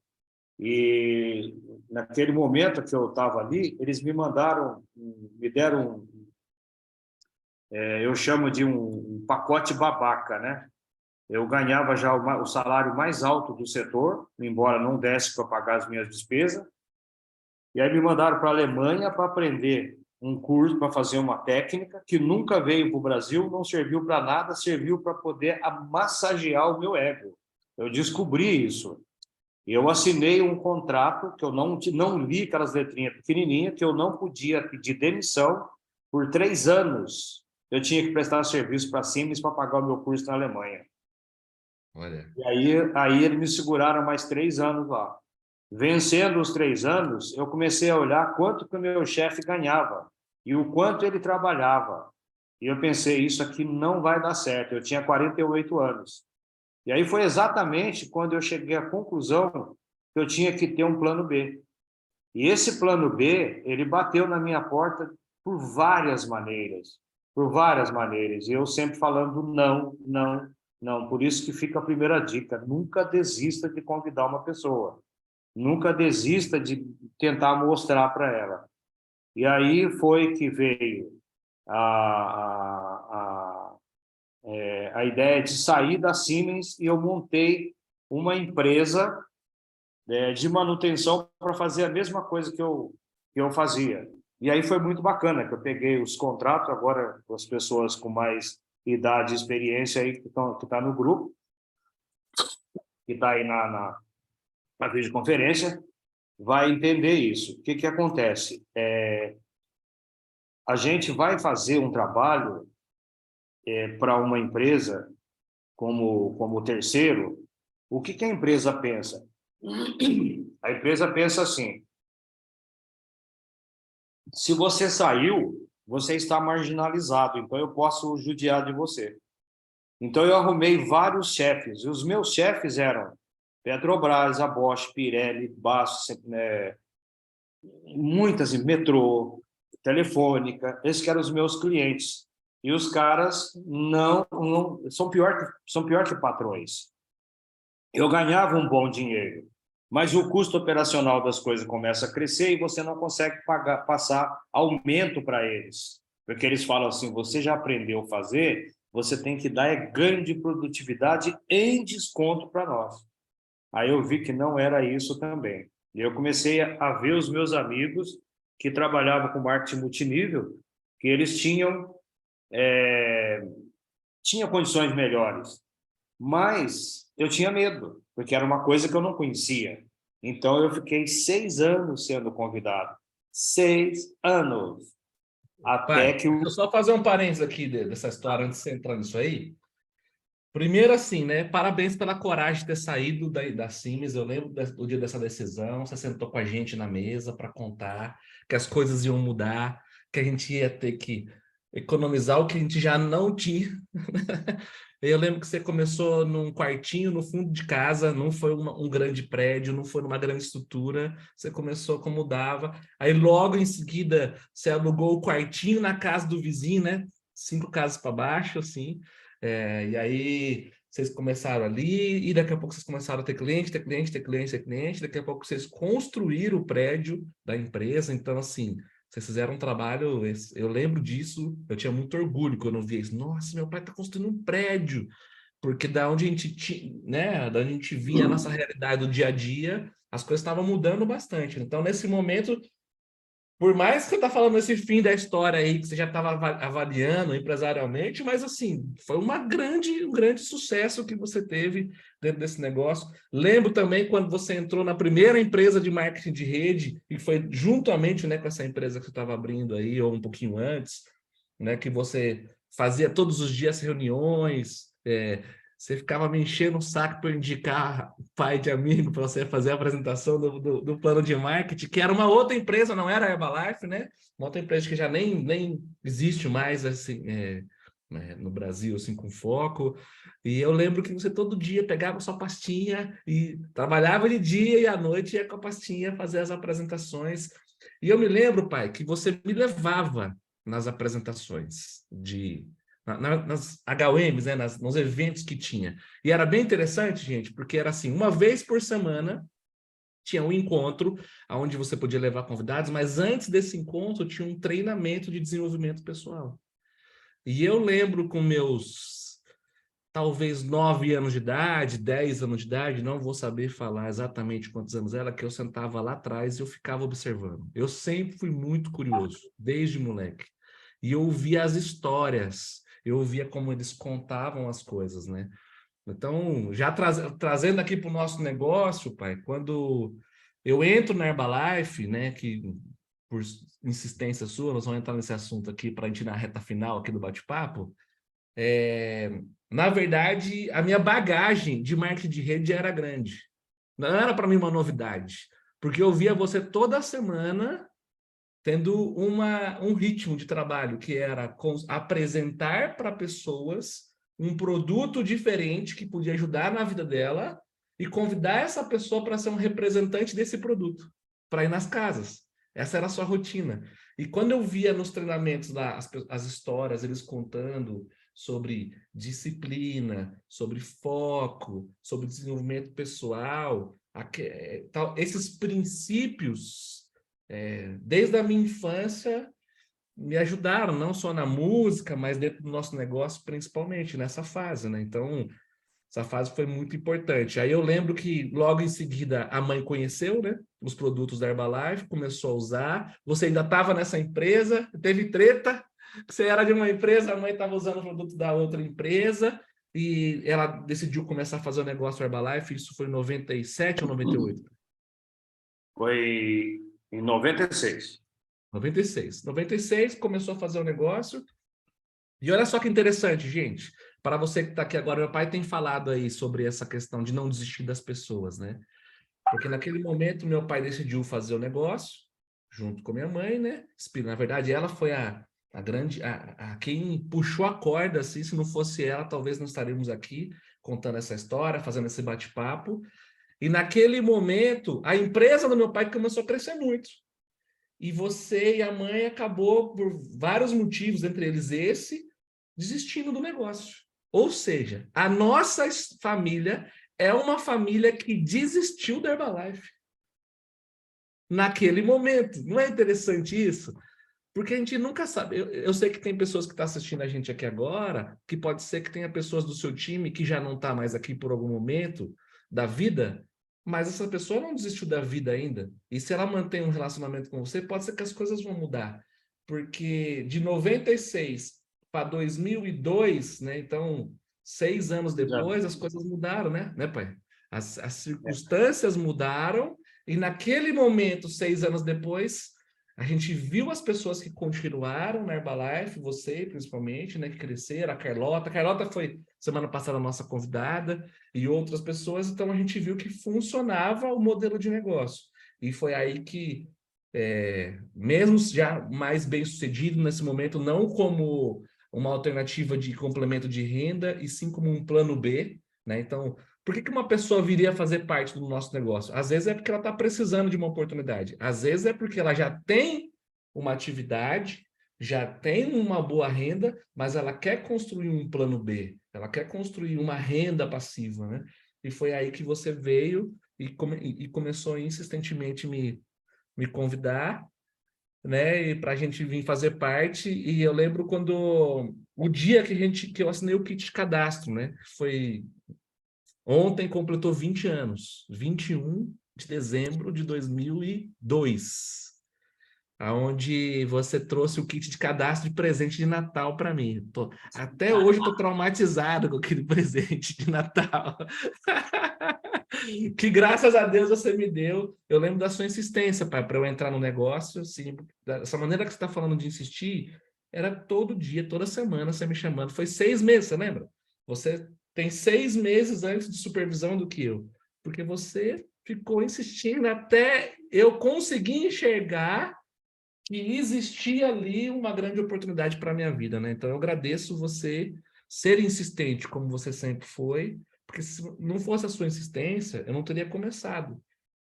E naquele momento que eu estava ali, eles me deram, eu chamo de um pacote babaca, né? Eu ganhava já o salário mais alto do setor, embora não desse para pagar as minhas despesas. E aí me mandaram para a Alemanha para aprender um curso, para fazer uma técnica que nunca veio para o Brasil, não serviu para nada, serviu para poder massagear o meu ego. Eu descobri isso. E eu assinei um contrato que eu não li aquelas letrinhas pequenininhas, que eu não podia pedir demissão por 3 anos. Eu tinha que prestar serviço para a Siemens para pagar o meu curso na Alemanha. Olha. E aí eles me seguraram mais 3 anos lá. Vencendo os 3 anos, eu comecei a olhar quanto que o meu chefe ganhava e o quanto ele trabalhava. E eu pensei, isso aqui não vai dar certo. Eu tinha 48 anos. E aí foi exatamente quando eu cheguei à conclusão que eu tinha que ter um plano B. E esse plano B, ele bateu na minha porta por várias maneiras, por várias maneiras. E eu sempre falando não, não, não. Por isso que fica a primeira dica: nunca desista de convidar uma pessoa, nunca desista de tentar mostrar para ela. E aí foi que veio a ideia de sair da Siemens e eu montei uma empresa de manutenção para fazer a mesma coisa que eu fazia. E aí foi muito bacana, que eu peguei os contratos, agora com as pessoas com mais idade e experiência aí que tá no grupo, que está aí na videoconferência, vai entender isso. O que que acontece? A gente vai fazer um trabalho para uma empresa como terceiro. O que que a empresa pensa? A empresa pensa assim: se você saiu, você está marginalizado, então eu posso judiar de você. Então eu arrumei vários chefes, e os meus chefes eram Petrobras, a Bosch, Pirelli, Basf, muitas, Metrô, Telefônica, esses que eram os meus clientes. E os caras não são pior que patrões. Eu ganhava um bom dinheiro, mas o custo operacional das coisas começa a crescer e você não consegue passar aumento para eles. Porque eles falam assim: você já aprendeu a fazer, você tem que dar ganho de produtividade em desconto para nós. Aí eu vi que não era isso também. E eu comecei a ver os meus amigos que trabalhavam com marketing multinível, que eles tinham condições melhores. Mas eu tinha medo, porque era uma coisa que eu não conhecia. Então, eu fiquei 6 anos sendo convidado. 6 anos. Até Pai, que deixa eu só fazer um parênteses aqui dessa história antes de você entrar nisso aí. Primeiro, assim, né? Parabéns pela coragem de ter saído da Siemens. Eu lembro do dia dessa decisão. Você sentou com a gente na mesa para contar que as coisas iam mudar, que a gente ia ter que economizar o que a gente já não tinha. Eu lembro que você começou num quartinho no fundo de casa, não foi um grande prédio, não foi numa grande estrutura. Você começou como dava. Aí, logo em seguida, você alugou o quartinho na casa do vizinho, né? 5 casas para baixo, assim. E aí vocês começaram ali, e daqui a pouco vocês começaram a ter cliente, ter cliente, ter cliente, ter cliente, daqui a pouco vocês construíram o prédio da empresa. Então, assim, vocês fizeram um trabalho, eu lembro disso, eu tinha muito orgulho quando eu via isso. Nossa, meu pai está construindo um prédio, porque da onde a gente, né, da onde a gente via a nossa realidade do dia a dia, as coisas estavam mudando bastante. Então, nesse momento, por mais que você tá falando esse fim da história aí, que você já estava avaliando empresarialmente, mas assim, foi um grande sucesso que você teve dentro desse negócio. Lembro também quando você entrou na primeira empresa de marketing de rede, e foi juntamente, né, com essa empresa que você estava abrindo aí, ou um pouquinho antes, né, que você fazia todos os dias reuniões, você ficava me enchendo o saco para indicar pai de amigo para você fazer a apresentação do plano de marketing, que era uma outra empresa, não era a Herbalife, né? Uma outra empresa que já nem existe mais assim, no Brasil, assim, com foco. E eu lembro que você todo dia pegava sua pastinha e trabalhava de dia e à noite ia com a pastinha fazer as apresentações. E eu me lembro, pai, que você me levava nas apresentações nas HUMs, né, nos eventos que tinha. E era bem interessante, gente, porque era assim, uma vez por semana tinha um encontro onde você podia levar convidados, mas antes desse encontro tinha um treinamento de desenvolvimento pessoal. E eu lembro com meus, talvez 9 anos de idade, 10 anos de idade, não vou saber falar exatamente quantos anos era, que eu sentava lá atrás e eu ficava observando. Eu sempre fui muito curioso, desde moleque. E eu ouvia as histórias, eu ouvia como eles contavam as coisas, né? Então, já trazendo aqui para o nosso negócio, pai, quando eu entro na Herbalife, né, que por insistência sua, nós vamos entrar nesse assunto aqui para a gente ir na reta final aqui do bate-papo, na verdade, a minha bagagem de marketing de rede já era grande. Não era para mim uma novidade, porque eu via você toda semana tendo um ritmo de trabalho que era apresentar para pessoas um produto diferente que podia ajudar na vida dela e convidar essa pessoa para ser um representante desse produto, para ir nas casas. Essa era a sua rotina. E quando eu via nos treinamentos lá as histórias, eles contando sobre disciplina, sobre foco, sobre desenvolvimento pessoal, esses princípios, desde a minha infância, me ajudaram, não só na música, mas dentro do nosso negócio, principalmente nessa fase, né? Então, essa fase foi muito importante. Aí eu lembro que logo em seguida a mãe conheceu, né, os produtos da Herbalife, começou a usar. Você ainda estava nessa empresa, teve treta. Você era de uma empresa, a mãe estava usando o produto da outra empresa e ela decidiu começar a fazer o negócio Herbalife. Isso foi em 97 ou 98? Foi em 96. 96. 96 começou a fazer o negócio. E olha só que interessante, gente. Para você que está aqui agora, meu pai tem falado aí sobre essa questão de não desistir das pessoas, né? Porque naquele momento meu pai decidiu fazer o negócio junto com minha mãe, né? Na verdade, ela foi a grande, quem puxou a corda, assim, se não fosse ela, talvez não estaríamos aqui contando essa história, fazendo esse bate-papo. E naquele momento, a empresa do meu pai começou a crescer muito. E você e a mãe acabou, por vários motivos, entre eles esse, desistindo do negócio. Ou seja, a nossa família é uma família que desistiu da Herbalife naquele momento. Não é interessante isso? Porque a gente nunca sabe. Eu sei que tem pessoas que estão assistindo a gente aqui agora, que pode ser que tenha pessoas do seu time que já não está mais aqui por algum momento da vida, mas essa pessoa não desistiu da vida ainda. E se ela mantém um relacionamento com você, pode ser que as coisas vão mudar. Porque de 96 para 2002, né? Então, 6 anos depois, as coisas mudaram, né, pai? As circunstâncias mudaram e naquele momento, 6 anos depois, a gente viu as pessoas que continuaram na Herbalife, você principalmente, né, que cresceram, a Carlota. A Carlota foi semana passada a nossa convidada e outras pessoas, então a gente viu que funcionava o modelo de negócio. E foi aí que, mesmo já mais bem sucedido nesse momento, não como uma alternativa de complemento de renda, e sim como um plano B, né? Então, por que uma pessoa viria fazer parte do nosso negócio? Às vezes é porque ela está precisando de uma oportunidade. Às vezes é porque ela já tem uma atividade, já tem uma boa renda, mas ela quer construir um plano B. Ela quer construir uma renda passiva, né? E foi aí que você veio e começou a insistentemente me convidar, né? Para a gente vir fazer parte. E eu lembro quando o dia que eu assinei o kit de cadastro, né? Foi ontem completou 20 anos, 21 de dezembro de 2002, aonde você trouxe o kit de cadastro de presente de Natal para mim. Até hoje eu tô traumatizado com aquele presente de Natal. Que graças a Deus você me deu. Eu lembro da sua insistência, pai, para eu entrar no negócio, assim, dessa maneira que você está falando de insistir, era todo dia, toda semana você me chamando. Foi 6 meses, você lembra? Você tem 6 meses antes de supervisão do que eu, porque você ficou insistindo até eu conseguir enxergar que existia ali uma grande oportunidade para a minha vida, né? Então eu agradeço você ser insistente como você sempre foi, porque se não fosse a sua insistência, eu não teria começado.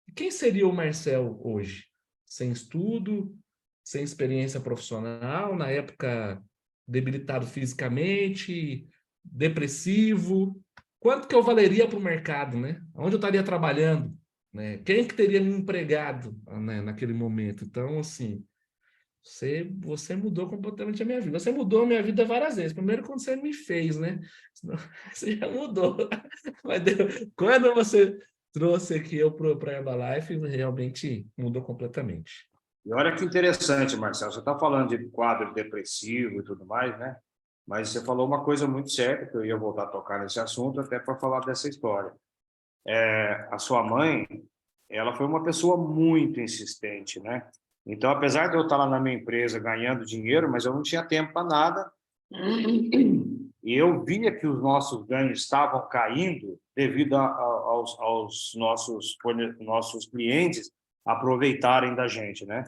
E quem seria o Marcel hoje? Sem estudo, sem experiência profissional, na época debilitado fisicamente, depressivo. Quanto que eu valeria para o mercado, né? Onde eu estaria trabalhando, né? Quem que teria me empregado, né, naquele momento? Então, assim, você mudou completamente a minha vida. Você mudou a minha vida várias vezes. Primeiro, quando você me fez, né? Você já mudou. Mas quando você trouxe aqui eu para a Herbalife, realmente mudou completamente. E olha que interessante, Marcelo, você está falando de quadro depressivo e tudo mais, né? Mas você falou uma coisa muito certa, que eu ia voltar a tocar nesse assunto, até para falar dessa história. A sua mãe, ela foi uma pessoa muito insistente, né? Então, apesar de eu estar lá na minha empresa ganhando dinheiro, mas eu não tinha tempo para nada, e eu via que os nossos ganhos estavam caindo devido aos nossos clientes aproveitarem da gente, né?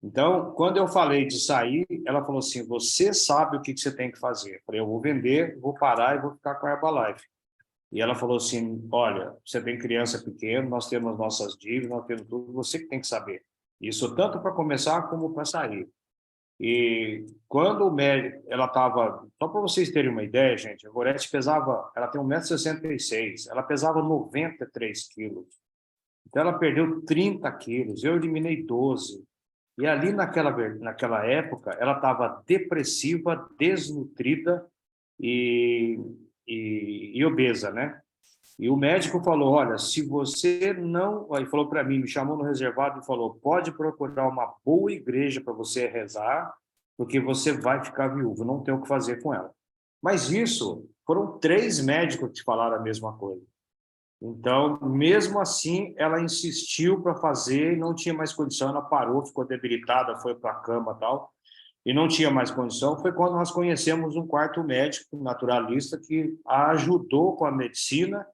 Então, quando eu falei de sair, ela falou assim, você sabe o que você tem que fazer. Eu falei, eu vou vender, vou parar e vou ficar com a Herbalife. E ela falou assim, olha, você tem criança pequena, nós temos nossas dívidas, nós temos tudo, você que tem que saber. Isso tanto para começar como para sair. E quando o médico, ela estava, só para vocês terem uma ideia, gente, a Gorete pesava, ela tem 1,66 m, ela pesava 93 quilos. Então ela perdeu 30 quilos, eu eliminei 12. E ali naquela época, ela estava depressiva, desnutrida e, e obesa, né? E o médico falou, olha, se você não... Aí falou para mim, me chamou no reservado e falou, pode procurar uma boa igreja para você rezar, porque você vai ficar viúvo, não tem o que fazer com ela. Mas isso, foram 3 médicos que falaram a mesma coisa. Então, mesmo assim, ela insistiu para fazer e não tinha mais condição, ela parou, ficou debilitada, foi para a cama e tal, e não tinha mais condição. Foi quando nós conhecemos um quarto médico naturalista que a ajudou com a medicina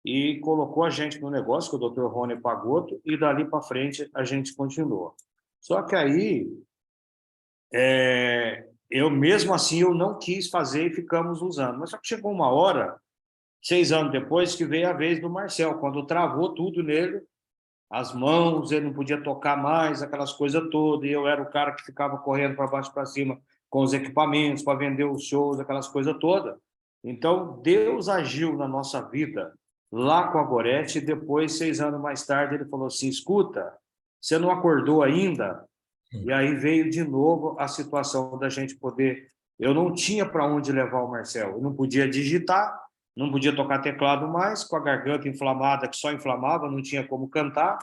e colocou a gente no negócio, que é o Dr. Rony Pagotto, e dali para frente a gente continuou. Só que aí, eu mesmo assim, eu não quis fazer e ficamos usando. Mas só que chegou uma hora 6 anos depois que veio a vez do Marcel, quando travou tudo nele, as mãos, ele não podia tocar mais, aquelas coisas todas, e eu era o cara que ficava correndo para baixo e para cima com os equipamentos, para vender os shows, aquelas coisas todas. Então, Deus agiu na nossa vida lá com a Gorete, e depois, 6 anos mais tarde, ele falou assim, escuta, você não acordou ainda? E aí veio de novo a situação da gente poder... Eu não tinha para onde levar o Marcel, eu não podia digitar, não podia tocar teclado mais, com a garganta inflamada, que só inflamava, não tinha como cantar.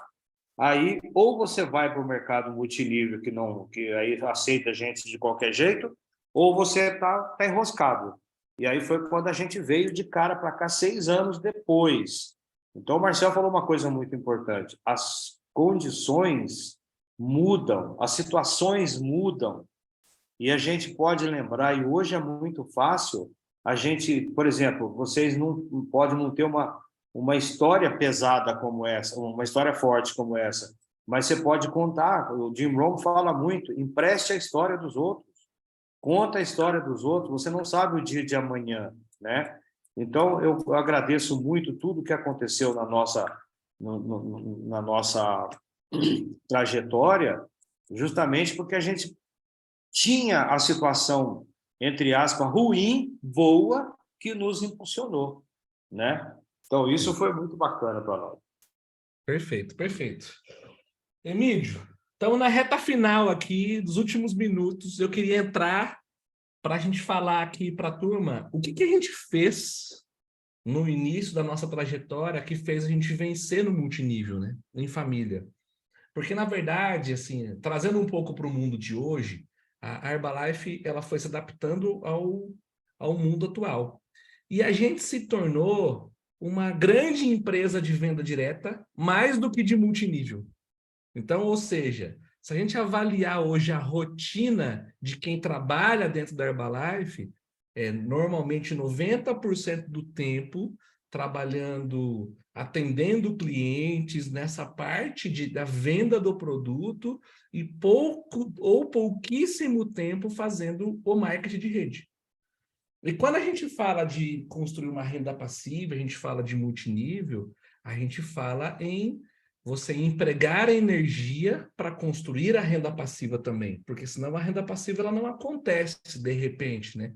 Aí, ou você vai para o mercado multinível, que aí aceita gente de qualquer jeito, ou você tá enroscado. E aí foi quando a gente veio de cara para cá 6 anos depois. Então, o Marcel falou uma coisa muito importante. As condições mudam, as situações mudam, e a gente pode lembrar, e hoje é muito fácil, a gente, por exemplo, vocês não podem não ter uma história pesada como essa, uma história forte como essa, mas você pode contar, o Jim Rohn fala muito, empreste a história dos outros, conta a história dos outros, você não sabe o dia de amanhã, né? Então, eu agradeço muito tudo que aconteceu na nossa trajetória, justamente porque a gente tinha a situação, entre aspas, ruim, boa, que nos impulsionou, né? Então, isso foi muito bacana para nós. Perfeito, perfeito. Emílio, estamos na reta final aqui, dos últimos minutos. Eu queria entrar para a gente falar aqui para a turma o que a gente fez no início da nossa trajetória que fez a gente vencer no multinível, né? Em família. Porque, na verdade, assim, trazendo um pouco para o mundo de hoje, a Herbalife ela foi se adaptando ao mundo atual. E a gente se tornou uma grande empresa de venda direta, mais do que de multinível. Então, ou seja, se a gente avaliar hoje a rotina de quem trabalha dentro da Herbalife, normalmente 90% do tempo trabalhando, atendendo clientes nessa parte da venda do produto e pouco ou pouquíssimo tempo fazendo o marketing de rede. E quando a gente fala de construir uma renda passiva, a gente fala de multinível, a gente fala em você empregar a energia para construir a renda passiva também, porque senão a renda passiva ela não acontece de repente, né?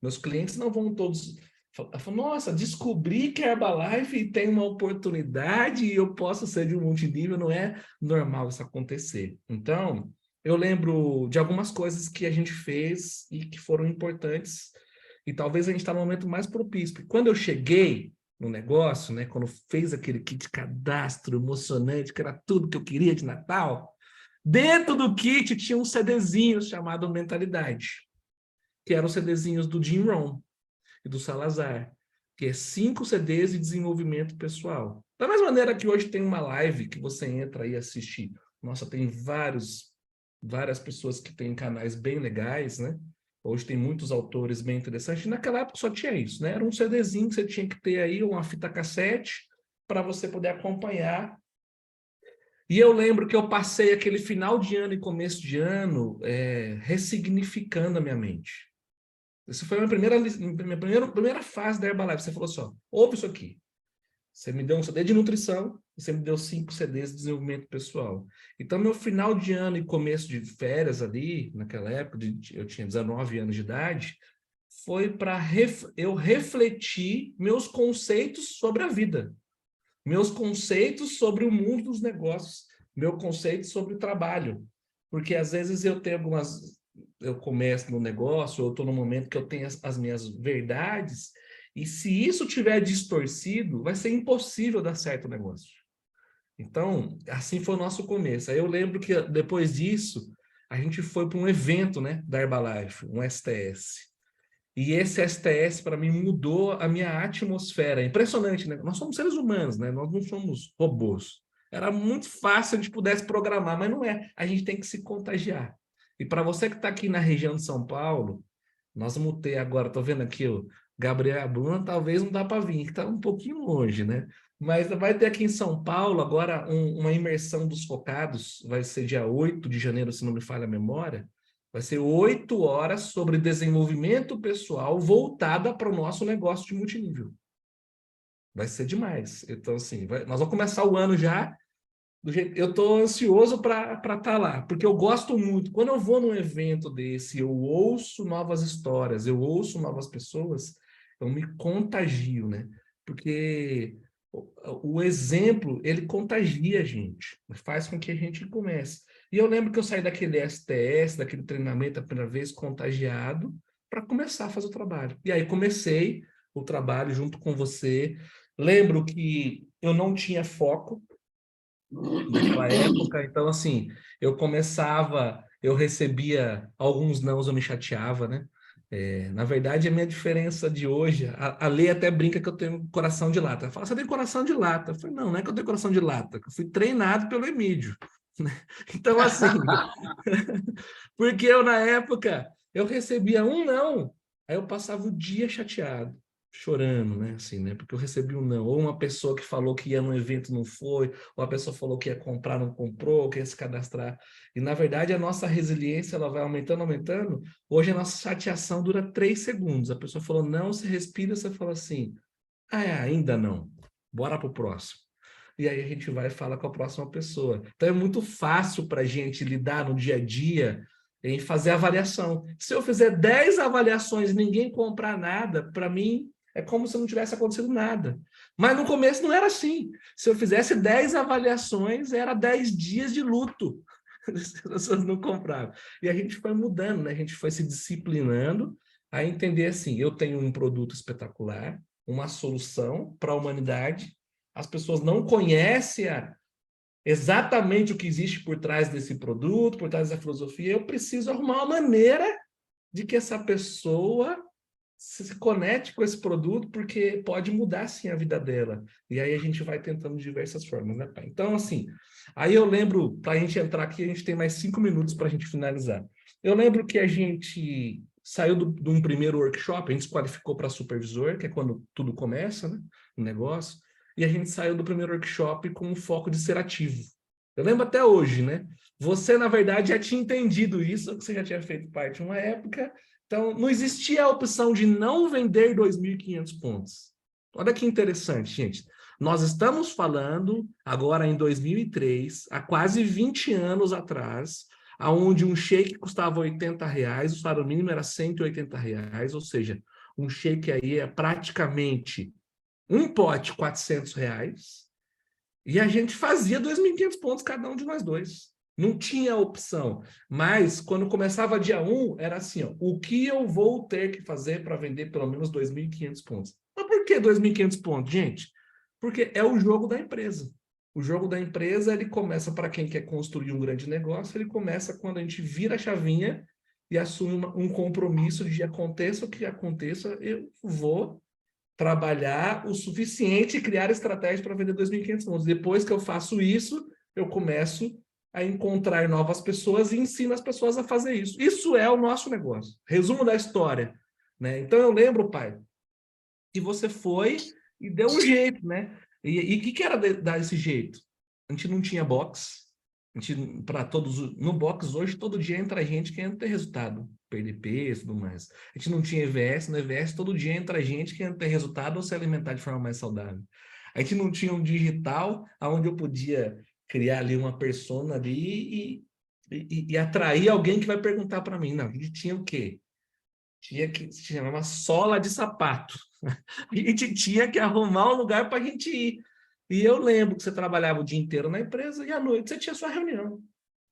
Meus clientes não vão todos falar, nossa, descobri que a Herbalife tem uma oportunidade e eu posso ser de um multinível, não é normal isso acontecer. Então, eu lembro de algumas coisas que a gente fez e que foram importantes e talvez a gente está no momento mais propício. Porque quando eu cheguei no negócio, né, quando fez aquele kit de cadastro emocionante, que era tudo que eu queria de Natal, dentro do kit tinha um CDzinho chamado Mentalidade, que eram os CDzinhos do Jim Rohn e do Salazar, que é 5 CDs de desenvolvimento pessoal. Da mesma maneira que hoje tem uma live que você entra e assiste. Nossa, tem várias pessoas que têm canais bem legais, né? Hoje tem muitos autores bem interessantes. Naquela época só tinha isso, né? Era um CDzinho que você tinha que ter aí, uma fita cassete, para você poder acompanhar. E eu lembro que eu passei aquele final de ano e começo de ano ressignificando a minha mente. Essa foi a minha primeira fase da Herbalife. Você falou assim, ó, ouve isso aqui. Você me deu um CD de nutrição e você me deu 5 CDs de desenvolvimento pessoal. Então, meu final de ano e começo de férias ali, naquela época, eu tinha 19 anos de idade, foi para eu refletir meus conceitos sobre a vida, meus conceitos sobre o mundo dos negócios, meu conceito sobre o trabalho. Porque às vezes eu começo no negócio, eu estou no momento que eu tenho as minhas verdades, e se isso tiver distorcido, vai ser impossível dar certo o negócio. Então, assim foi o nosso começo. Aí eu lembro que depois disso, a gente foi para um evento, né, da Herbalife, um STS. E esse STS, para mim, mudou a minha atmosfera. Impressionante, né? Nós somos seres humanos, né? Nós não somos robôs. Era muito fácil a gente pudesse programar, mas não é. A gente tem que se contagiar. E para você que está aqui na região de São Paulo, nós vamos ter agora, estou vendo aqui o Gabriel e a Bruna, talvez não dá para vir, que está um pouquinho longe, né? Mas vai ter aqui em São Paulo agora uma imersão dos focados, vai ser dia 8 de janeiro, se não me falha a memória. Vai ser 8 horas sobre desenvolvimento pessoal voltada para o nosso negócio de multinível. Vai ser demais. Então, assim, nós vamos começar o ano já do jeito. Eu estou ansioso para estar lá, porque eu gosto muito. Quando eu vou num evento desse, eu ouço novas histórias, eu ouço novas pessoas, eu me contagio, né? Porque o exemplo, ele contagia a gente, faz com que a gente comece. E eu lembro que eu saí daquele STS, daquele treinamento a primeira vez, contagiado, para começar a fazer o trabalho. E aí comecei o trabalho junto com você. Lembro que eu não tinha foco naquela época, então assim, eu recebia alguns nãos, eu me chateava, né? Na verdade, a minha diferença de hoje, a Lê até brinca que eu tenho coração de lata. Ela fala, você tem coração de lata. Eu falei, não, não é que eu tenho coração de lata, eu fui treinado pelo Emílio. Então, assim, porque eu, na época, eu recebia um não, aí eu passava o dia chateado, chorando, né, assim, né, porque eu recebi um não, ou uma pessoa que falou que ia no evento não foi, ou a pessoa falou que ia comprar, não comprou, que ia se cadastrar, e na verdade a nossa resiliência, ela vai aumentando, aumentando, hoje a nossa chateação dura 3 segundos, a pessoa falou não, você respira, você fala assim, ainda não, bora pro próximo. E aí a gente vai e fala com a próxima pessoa. Então é muito fácil para a gente lidar no dia a dia em fazer avaliação. Se eu fizer 10 avaliações e ninguém comprar nada, para mim é como se não tivesse acontecido nada. Mas no começo não era assim. Se eu fizesse 10 avaliações, era 10 dias de luto. As pessoas não compravam. E a gente foi mudando, né? A gente foi se disciplinando a entender assim, eu tenho um produto espetacular, uma solução para a humanidade, as pessoas não conhecem exatamente o que existe por trás desse produto, por trás dessa filosofia, eu preciso arrumar uma maneira de que essa pessoa se conecte com esse produto, porque pode mudar, sim, a vida dela. E aí a gente vai tentando de diversas formas, né, pai? Então, assim, aí eu lembro, para a gente entrar aqui, a gente tem mais 5 minutos para a gente finalizar. Eu lembro que a gente saiu de um primeiro workshop, a gente se qualificou para supervisor, que é quando tudo começa, né, o negócio, e a gente saiu do primeiro workshop com um foco de ser ativo. Eu lembro até hoje, né? Você, na verdade, já tinha entendido isso, que você já tinha feito parte de uma época. Então, não existia a opção de não vender 2.500 pontos. Olha que interessante, gente. Nós estamos falando agora em 2003, há quase 20 anos atrás, onde um shake custava R$ 80, o salário mínimo era R$ 180, ou seja, um shake aí é praticamente um pote R$ 400, e a gente fazia 2.500 pontos cada um de nós dois. Não tinha opção. Mas, quando começava dia 1, era assim, ó, o que eu vou ter que fazer para vender pelo menos 2.500 pontos? Mas por que 2.500 pontos, gente? Porque é o jogo da empresa. O jogo da empresa, ele começa para quem quer construir um grande negócio, ele começa quando a gente vira a chavinha e assume um compromisso de aconteça o que aconteça, eu vou trabalhar o suficiente e criar estratégias para vender 2.500 pontos. Depois que eu faço isso, eu começo a encontrar novas pessoas e ensino as pessoas a fazer isso. Isso é o nosso negócio. Resumo da história, né? Então eu lembro, pai, que você foi e deu um jeito, né? E o que era dar esse jeito? A gente não tinha box. Para todos, no box hoje, todo dia entra gente que quer ter resultado, perder peso e tudo mais. A gente não tinha EVS, no EVS todo dia entra gente que quer ter resultado ou se alimentar de forma mais saudável. A gente não tinha um digital onde eu podia criar ali uma persona ali e atrair alguém que vai perguntar para mim. Não, a gente tinha o quê? Tinha uma sola de sapato. A gente tinha que arrumar um lugar para a gente ir. E eu lembro que você trabalhava o dia inteiro na empresa e à noite você tinha sua reunião.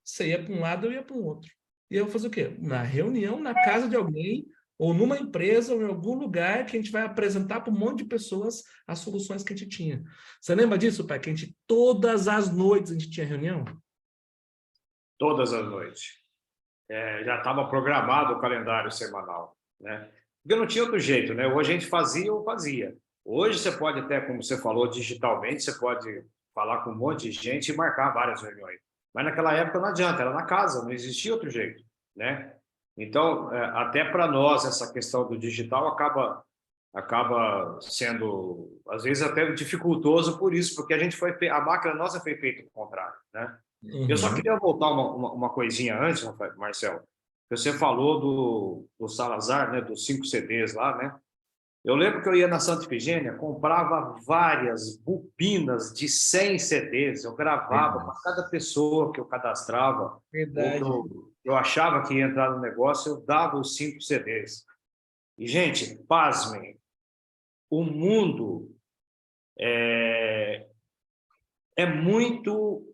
Você ia para um lado, eu ia para o outro. E eu fazia o quê? Na reunião, na casa de alguém, ou numa empresa, ou em algum lugar que a gente vai apresentar para um monte de pessoas as soluções que a gente tinha. Você lembra disso, pai? Que a gente, todas as noites, a gente tinha reunião? Todas as noites. Já estava programado o calendário semanal, né? Porque não tinha outro jeito, né? Ou a gente fazia ou fazia. Hoje você pode até, como você falou, digitalmente, você pode falar com um monte de gente e marcar várias reuniões. Mas naquela época não adianta, era na casa, não existia outro jeito, né? Então, até para nós, essa questão do digital acaba sendo, às vezes, até dificultoso por isso, porque a máquina nossa foi feita ao contrário, né? Eu só Uhum. queria voltar uma coisinha antes, Marcelo. Você falou do Salazar, né, dos 5 CDs lá, né? Eu lembro que eu ia na Santa Ifigênia, comprava várias bobinas de 100 CDs, eu gravava para Verdade. cada pessoa que eu cadastrava, ou que Verdade. eu achava que ia entrar no negócio, eu dava os 5 CDs. E, gente, pasmem, o mundo é muito,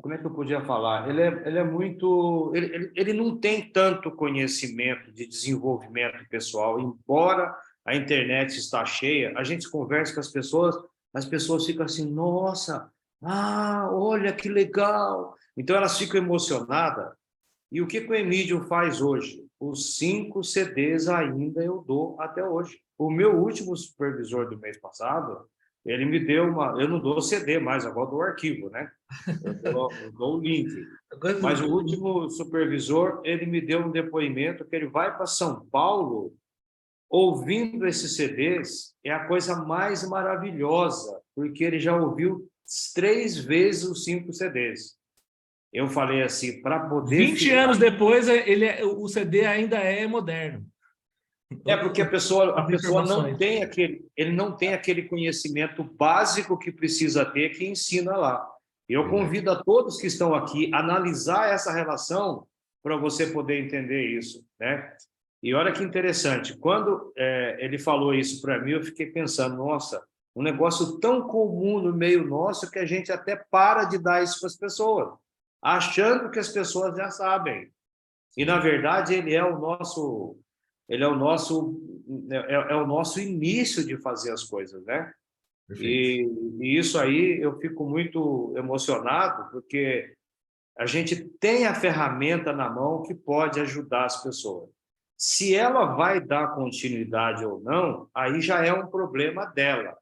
como é que eu podia falar? Ele é muito, ele não tem tanto conhecimento de desenvolvimento pessoal, embora a internet está cheia, a gente conversa com as pessoas ficam assim, nossa, olha que legal. Então elas ficam emocionadas. E o que o Emílio faz hoje? Os 5 CDs ainda eu dou até hoje. O meu último supervisor do mês passado, ele me deu eu não dou CD mais, agora dou arquivo, né? Eu dou o link. Agora, Mas o último supervisor, ele me deu um depoimento que ele vai para São Paulo ouvindo esses CDs, é a coisa mais maravilhosa, porque ele já ouviu 3 vezes os 5 CDs. Eu falei assim, para poder 20 ficar. anos depois, o CD ainda é moderno. Porque a As pessoa informações. ele não tem aquele conhecimento básico que precisa ter que ensina lá. Eu Verdade. convido a todos que estão aqui a analisar essa relação para você poder entender isso, né? E olha que interessante, quando ele falou isso para mim, eu fiquei pensando, nossa, um negócio tão comum no meio nosso que a gente até para de dar isso para as pessoas, achando que as pessoas já sabem. E na Sim, verdade ele é o nosso início de fazer as coisas, né? perfeito. E isso aí eu fico muito emocionado porque a gente tem a ferramenta na mão que pode ajudar as pessoas. Se ela vai dar continuidade ou não, aí já é um problema dela.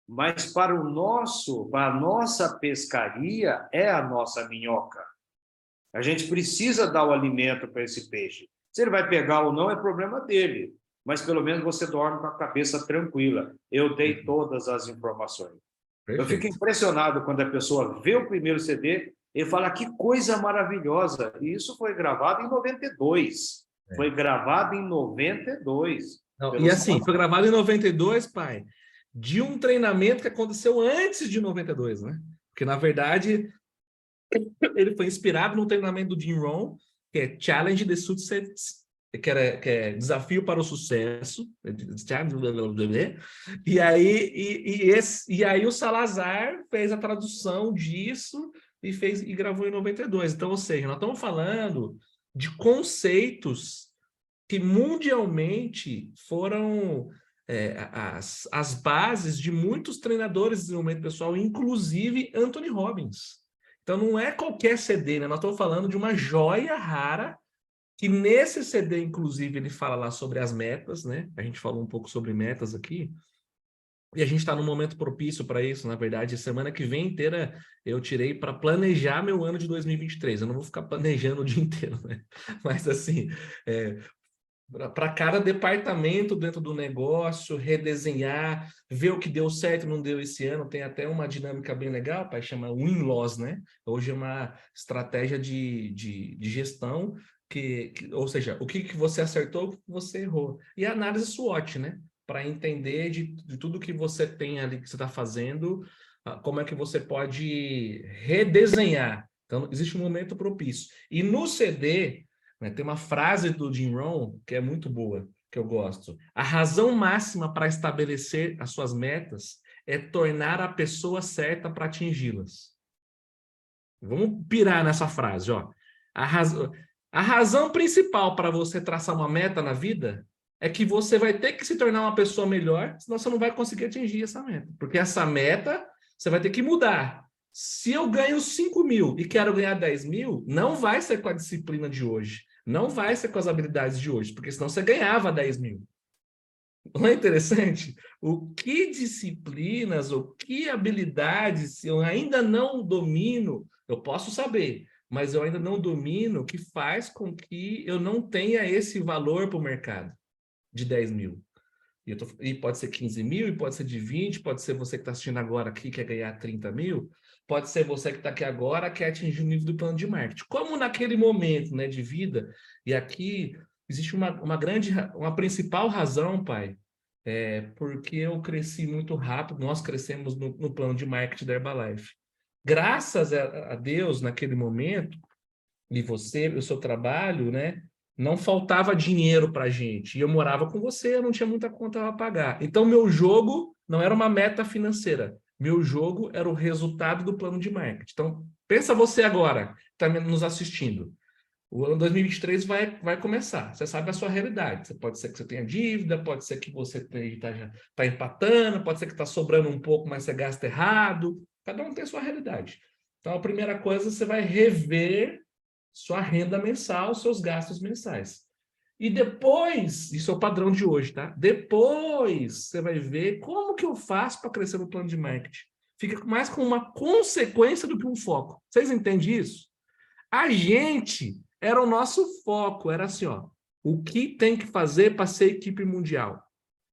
Mas para a nossa pescaria é a nossa minhoca. A gente precisa dar o alimento para esse peixe. Se ele vai pegar ou não, é problema dele. Mas pelo menos você dorme com a cabeça tranquila. Eu dei todas as informações. Eu fico Perfeito. impressionado quando a pessoa vê o primeiro CD e fala que coisa maravilhosa. E isso foi gravado em 92. É. Foi gravado em 92 Não, e pelo assim, foi Salazar. gravado em 92, pai, de um treinamento que aconteceu antes de 92, né? Porque, na verdade, ele foi inspirado no treinamento do Jim Rohn, que é Challenge the Success, que é Desafio para o Sucesso. E aí o Salazar fez a tradução disso e gravou em 92. Então, ou seja, nós estamos falando de conceitos que mundialmente foram as bases de muitos treinadores de desenvolvimento pessoal, inclusive Anthony Robbins. Então não é qualquer CD, né? Nós estamos falando de uma joia rara, que nesse CD, inclusive, ele fala lá sobre as metas, né? A gente falou um pouco sobre metas aqui, e a gente está num momento propício para isso, na verdade. Semana que vem inteira eu tirei para planejar meu ano de 2023. Eu não vou ficar planejando o dia inteiro, né? Mas assim, para cada departamento dentro do negócio, redesenhar, ver o que deu certo e não deu esse ano. Tem até uma dinâmica bem legal, pai, chama Win-Loss, né? Hoje é uma estratégia de gestão, ou seja, o que você acertou, o que você errou. E a análise SWOT, né? para entender de tudo que você tem ali que você está fazendo, como é que você pode redesenhar. Então, existe um momento propício. E no CD, né, tem uma frase do Jim Rohn que é muito boa, que eu gosto. A razão máxima para estabelecer as suas metas é tornar a pessoa certa para atingi-las. Vamos pirar nessa frase, ó. A razão principal para você traçar uma meta na vida é que você vai ter que se tornar uma pessoa melhor, senão você não vai conseguir atingir essa meta. Porque essa meta você vai ter que mudar. Se eu ganho 5 mil e quero ganhar 10 mil, não vai ser com a disciplina de hoje. Não vai ser com as habilidades de hoje, porque senão você ganhava 10 mil. Não é interessante? O que disciplinas, o que habilidades eu ainda não domino, eu posso saber, mas eu ainda não domino, que faz com que eu não tenha esse valor para o mercado de 10 mil. E pode ser 15 mil, e pode ser de 20, pode ser você que está assistindo agora aqui, quer ganhar 30 mil, pode ser você que está aqui agora, quer atingir o nível do plano de marketing. Como naquele momento, né, de vida, e aqui existe uma principal razão, pai, porque eu cresci muito rápido, nós crescemos no plano de marketing da Herbalife. Graças a Deus, naquele momento, e você, o seu trabalho, né? Não faltava dinheiro para a gente. E eu morava com você, eu não tinha muita conta para pagar. Então, meu jogo não era uma meta financeira. Meu jogo era o resultado do plano de marketing. Então, pensa você agora, que está nos assistindo. O ano 2023 vai começar. Você sabe a sua realidade. Pode ser que você tenha dívida, pode ser que você está empatando, pode ser que está sobrando um pouco, mas você gasta errado. Cada um tem a sua realidade. Então, a primeira coisa, você vai rever sua renda mensal, seus gastos mensais. E depois, isso é o padrão de hoje, tá? Depois você vai ver como que eu faço para crescer no plano de marketing. Fica mais com uma consequência do que um foco. Vocês entendem isso? A gente era o nosso foco, era assim, ó, o que tem que fazer para ser equipe mundial?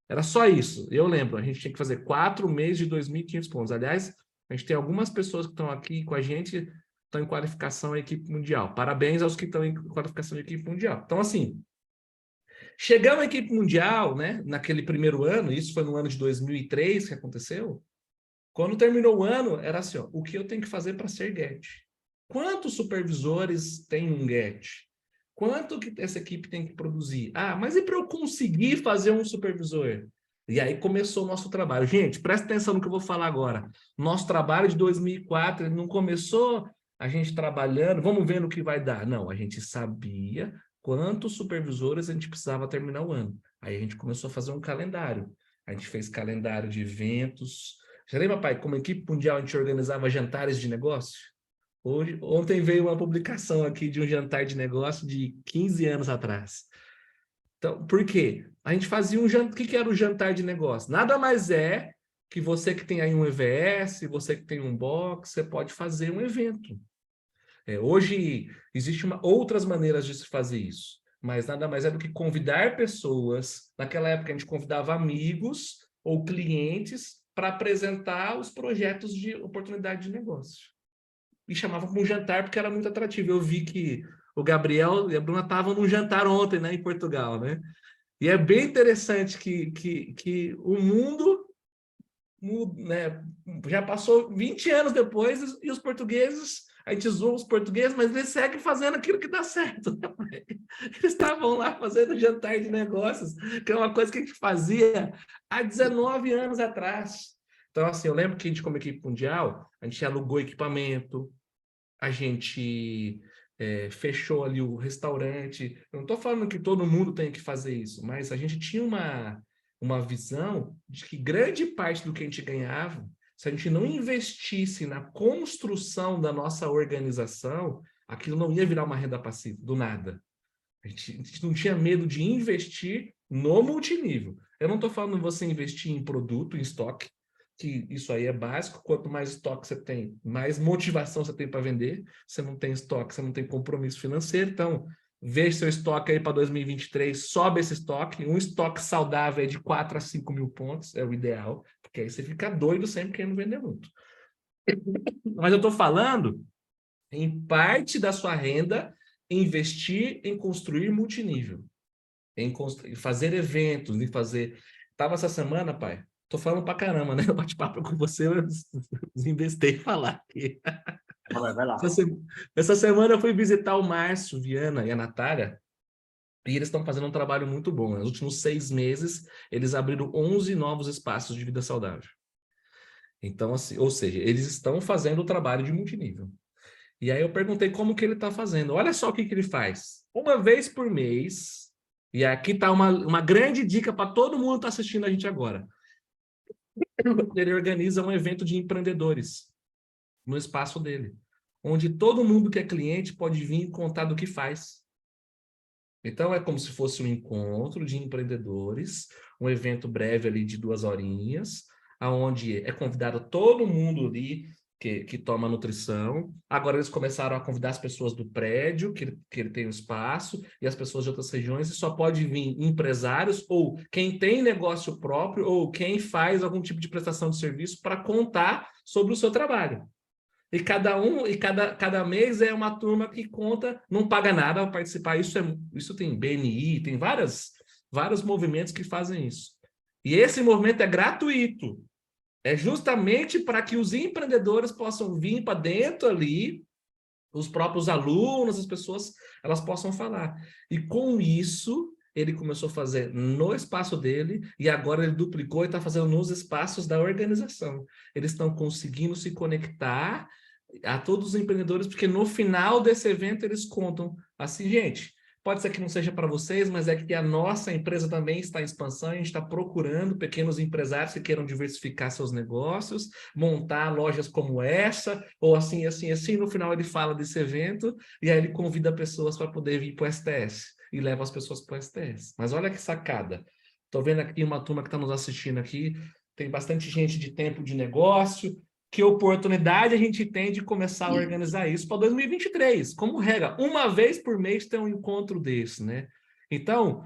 Era só isso. Eu lembro, a gente tinha que fazer 4 meses de 2.500 pontos. Aliás, a gente tem algumas pessoas que estão aqui com a gente, estão em qualificação à equipe mundial. Parabéns aos que estão em qualificação de equipe mundial. Então, assim, chegamos à equipe mundial, né, naquele primeiro ano, isso foi no ano de 2003 que aconteceu. Quando terminou o ano, era assim, ó, o que eu tenho que fazer para ser GET? Quantos supervisores tem um GET? Quanto que essa equipe tem que produzir? Ah, mas e para eu conseguir fazer um supervisor? E aí começou o nosso trabalho. Gente, presta atenção no que eu vou falar agora. Nosso trabalho de 2004, ele não começou a gente trabalhando, vamos ver no que vai dar. Não, a gente sabia quantos supervisores a gente precisava terminar o ano. Aí a gente começou a fazer um calendário. A gente fez calendário de eventos. Você lembra, pai, como equipe mundial a gente organizava jantares de negócio? Ontem veio uma publicação aqui de um jantar de negócio de 15 anos atrás. Então, por quê? A gente fazia um jantar. O que era o jantar de negócio? Nada mais é que você que tem aí um EVS, você que tem um box, você pode fazer um evento. Hoje, existem outras maneiras de se fazer isso, mas nada mais é do que convidar pessoas. Naquela época, a gente convidava amigos ou clientes para apresentar os projetos de oportunidade de negócio. E chamava para um jantar porque era muito atrativo. Eu vi que o Gabriel e a Bruna estavam num jantar ontem, né, em Portugal, né? E é bem interessante que o mundo, né, já passou 20 anos depois e os portugueses, a gente zoa os portugueses, mas eles seguem fazendo aquilo que dá certo. Eles estavam lá fazendo jantar de negócios, que é uma coisa que a gente fazia há 19 anos atrás. Então, assim, eu lembro que a gente, como equipe mundial, a gente alugou equipamento, a gente fechou ali o restaurante. Eu não estou falando que todo mundo tem que fazer isso, mas a gente tinha uma visão de que grande parte do que a gente ganhava, se a gente não investisse na construção da nossa organização, aquilo não ia virar uma renda passiva, do nada. A gente não tinha medo de investir no multinível. Eu não estou falando você investir em produto, em estoque, que isso aí é básico. Quanto mais estoque você tem, mais motivação você tem para vender. Você não tem estoque, você não tem compromisso financeiro. Então, veja seu estoque aí para 2023, sobe esse estoque. Um estoque saudável é de 4 a 5 mil pontos, é o ideal, porque aí você fica doido sempre querendo vender muito. Mas eu estou falando em parte da sua renda investir em construir multinível, em fazer eventos, em fazer Tava essa semana, pai. Tô falando pra caramba, né? Eu bate-papo com você, eu desinvestei em falar aqui. Vai lá. Essa, essa semana eu fui visitar o Márcio Viana e a Natália, e eles estão fazendo um trabalho muito bom. Nos últimos 6 meses, eles abriram 11 novos espaços de vida saudável. Então, assim, ou seja, eles estão fazendo o trabalho de multinível. E aí eu perguntei como que ele está fazendo. Olha só o que ele faz. Uma vez por mês, e aqui está uma grande dica para todo mundo que está assistindo a gente agora. Ele organiza um evento de empreendedores no espaço dele, onde todo mundo que é cliente pode vir e contar do que faz. Então, é como se fosse um encontro de empreendedores, um evento breve ali de 2 horinhas, aonde é convidado todo mundo ali que toma nutrição. Agora eles começaram a convidar as pessoas do prédio, que ele tem um espaço, e as pessoas de outras regiões, e só pode vir empresários, ou quem tem negócio próprio, ou quem faz algum tipo de prestação de serviço para contar sobre o seu trabalho. E cada mês é uma turma que conta, não paga nada para participar. Isso tem BNI, tem vários movimentos que fazem isso. E esse movimento é gratuito. É justamente para que os empreendedores possam vir para dentro ali, os próprios alunos, as pessoas, elas possam falar. E com isso, ele começou a fazer no espaço dele e agora ele duplicou e está fazendo nos espaços da organização. Eles estão conseguindo se conectar a todos os empreendedores, porque no final desse evento eles contam assim, gente, pode ser que não seja para vocês, mas é que a nossa empresa também está em expansão, a gente está procurando pequenos empresários que queiram diversificar seus negócios, montar lojas como essa, ou assim, assim, assim. No final ele fala desse evento e aí ele convida pessoas para poder vir para o STS e leva as pessoas para o STS. Mas olha que sacada. Estou vendo aqui uma turma que está nos assistindo aqui, tem bastante gente de tempo de negócio. Que oportunidade a gente tem de começar a organizar isso para 2023? Como regra, uma vez por mês tem um encontro desse, né? Então,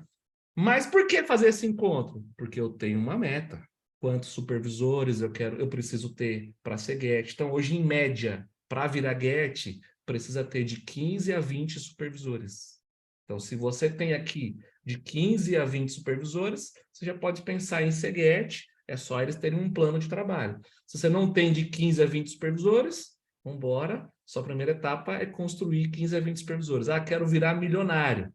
mas por que fazer esse encontro? Porque eu tenho uma meta. Quantos supervisores eu preciso ter para ser GET? Então, hoje, em média, para virar GET, precisa ter de 15 a 20 supervisores. Então, se você tem aqui de 15 a 20 supervisores, você já pode pensar em ser GET, é só eles terem um plano de trabalho. Se você não tem de 15 a 20 supervisores, vamos embora. Sua primeira etapa é construir 15 a 20 supervisores. Ah, quero virar milionário.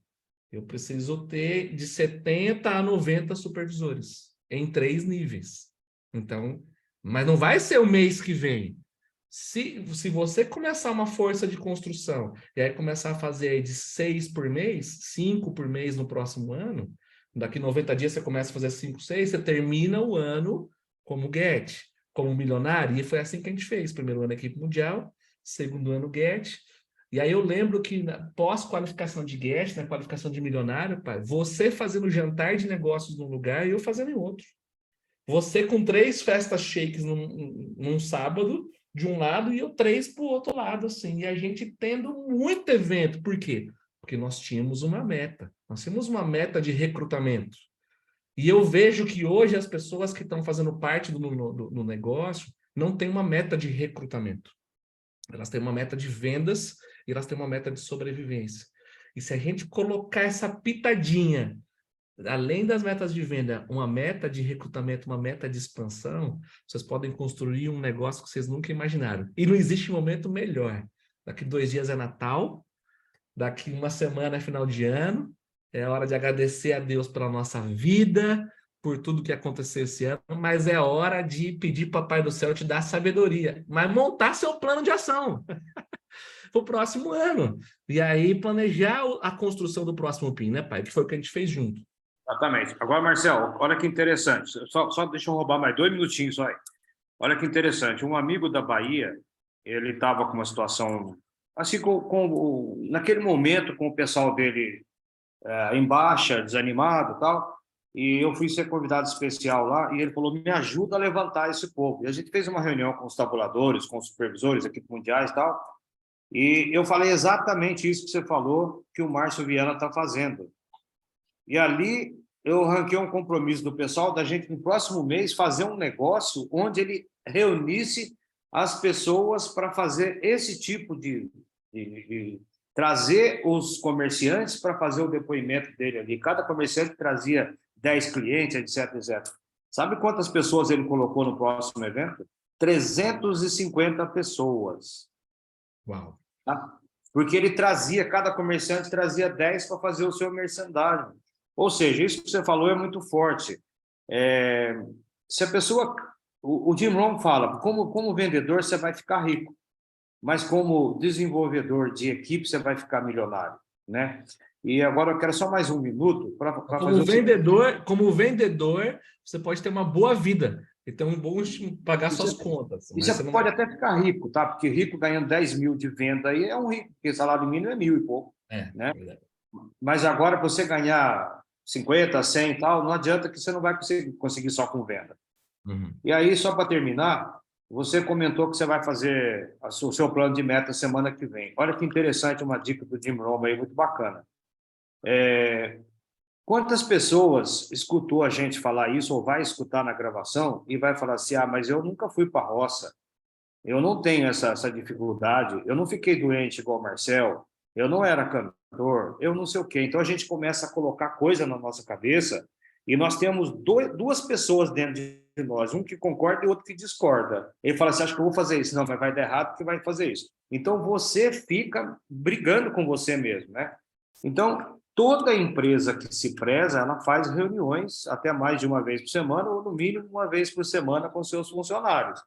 Eu preciso ter de 70 a 90 supervisores em 3 níveis. Então, mas não vai ser o mês que vem. Se você começar uma força de construção e aí começar a fazer aí de 6 por mês, 5 por mês no próximo ano, daqui 90 dias você começa a fazer 5, 6, você termina o ano como GET, como milionário. E foi assim que a gente fez. Primeiro ano equipe mundial, segundo ano GET. E aí eu lembro que pós-qualificação de GET, na qualificação de milionário, pai, você fazendo jantar de negócios num lugar e eu fazendo em outro. Você com 3 festas shakes num sábado, de um lado, e eu 3 para o outro lado, assim. E a gente tendo muito evento. Por quê? Porque nós tínhamos uma meta. Nós tínhamos uma meta de recrutamento. E eu vejo que hoje as pessoas que estão fazendo parte do negócio não têm uma meta de recrutamento. Elas têm uma meta de vendas e elas têm uma meta de sobrevivência. E se a gente colocar essa pitadinha, além das metas de venda, uma meta de recrutamento, uma meta de expansão, vocês podem construir um negócio que vocês nunca imaginaram. E não existe momento melhor. Daqui 2 dias é Natal, daqui uma semana é final de ano, é hora de agradecer a Deus pela nossa vida, por tudo que aconteceu esse ano, mas é hora de pedir para o Papai do Céu te dar sabedoria, mas montar seu plano de ação para o próximo ano. E aí planejar a construção do próximo PIN, né, pai? Que foi o que a gente fez junto. Exatamente. Agora, Marcelo, olha que interessante. Só deixa eu roubar mais 2 minutinhos só aí. Olha que interessante. Um amigo da Bahia, ele estava com uma situação assim, naquele momento, com o pessoal dele em baixa, desanimado e tal, e eu fui ser convidado especial lá, e ele falou, me ajuda a levantar esse povo. E a gente fez uma reunião com os tabuladores, com os supervisores, equipes mundiais e tal, e eu falei exatamente isso que você falou, que o Márcio Viana está fazendo. E ali eu arranquei um compromisso do pessoal da gente, no próximo mês, fazer um negócio onde ele reunisse as pessoas para fazer esse tipo de trazer os comerciantes para fazer o depoimento dele ali. Cada comerciante trazia 10 clientes, etc, etc. Sabe quantas pessoas ele colocou no próximo evento? 350 pessoas. Uau. Tá? Porque ele trazia, cada comerciante trazia 10 para fazer o seu merchandising. Ou seja, isso que você falou é muito forte. Se a pessoa... O Jim Rohn fala, como vendedor você vai ficar rico, mas como desenvolvedor de equipe você vai ficar milionário, né? E agora eu quero só mais um minuto para fazer o seguinte. Como vendedor, você pode ter uma boa vida e ter um bom pagar suas contas, E mas você você não pode vai. até ficar rico, tá? Porque rico ganhando 10 mil de venda aí é um rico, porque salário mínimo é 1.000 e pouco, É, né? verdade. Mas agora, para você ganhar 50, 100 e tal, não adianta que você não vai conseguir só com venda. Uhum. E aí, só para terminar, você comentou que você vai fazer o seu plano de meta semana que vem. Olha que interessante, uma dica do Jim Rohn aí, muito bacana. Quantas pessoas escutou a gente falar isso ou vai escutar na gravação e vai falar assim, mas eu nunca fui para a roça, eu não tenho essa dificuldade, eu não fiquei doente igual o Marcel, eu não era cantor, eu não sei o quê. Então a gente começa a colocar coisa na nossa cabeça e nós temos duas pessoas dentro de nós, um que concorda e outro que discorda. Ele fala assim, acho que eu vou fazer isso. Não, vai dar errado porque vai fazer isso. Então você fica brigando com você mesmo, né? Então, toda empresa que se preza, ela faz reuniões até mais de uma vez por semana ou no mínimo uma vez por semana com seus funcionários.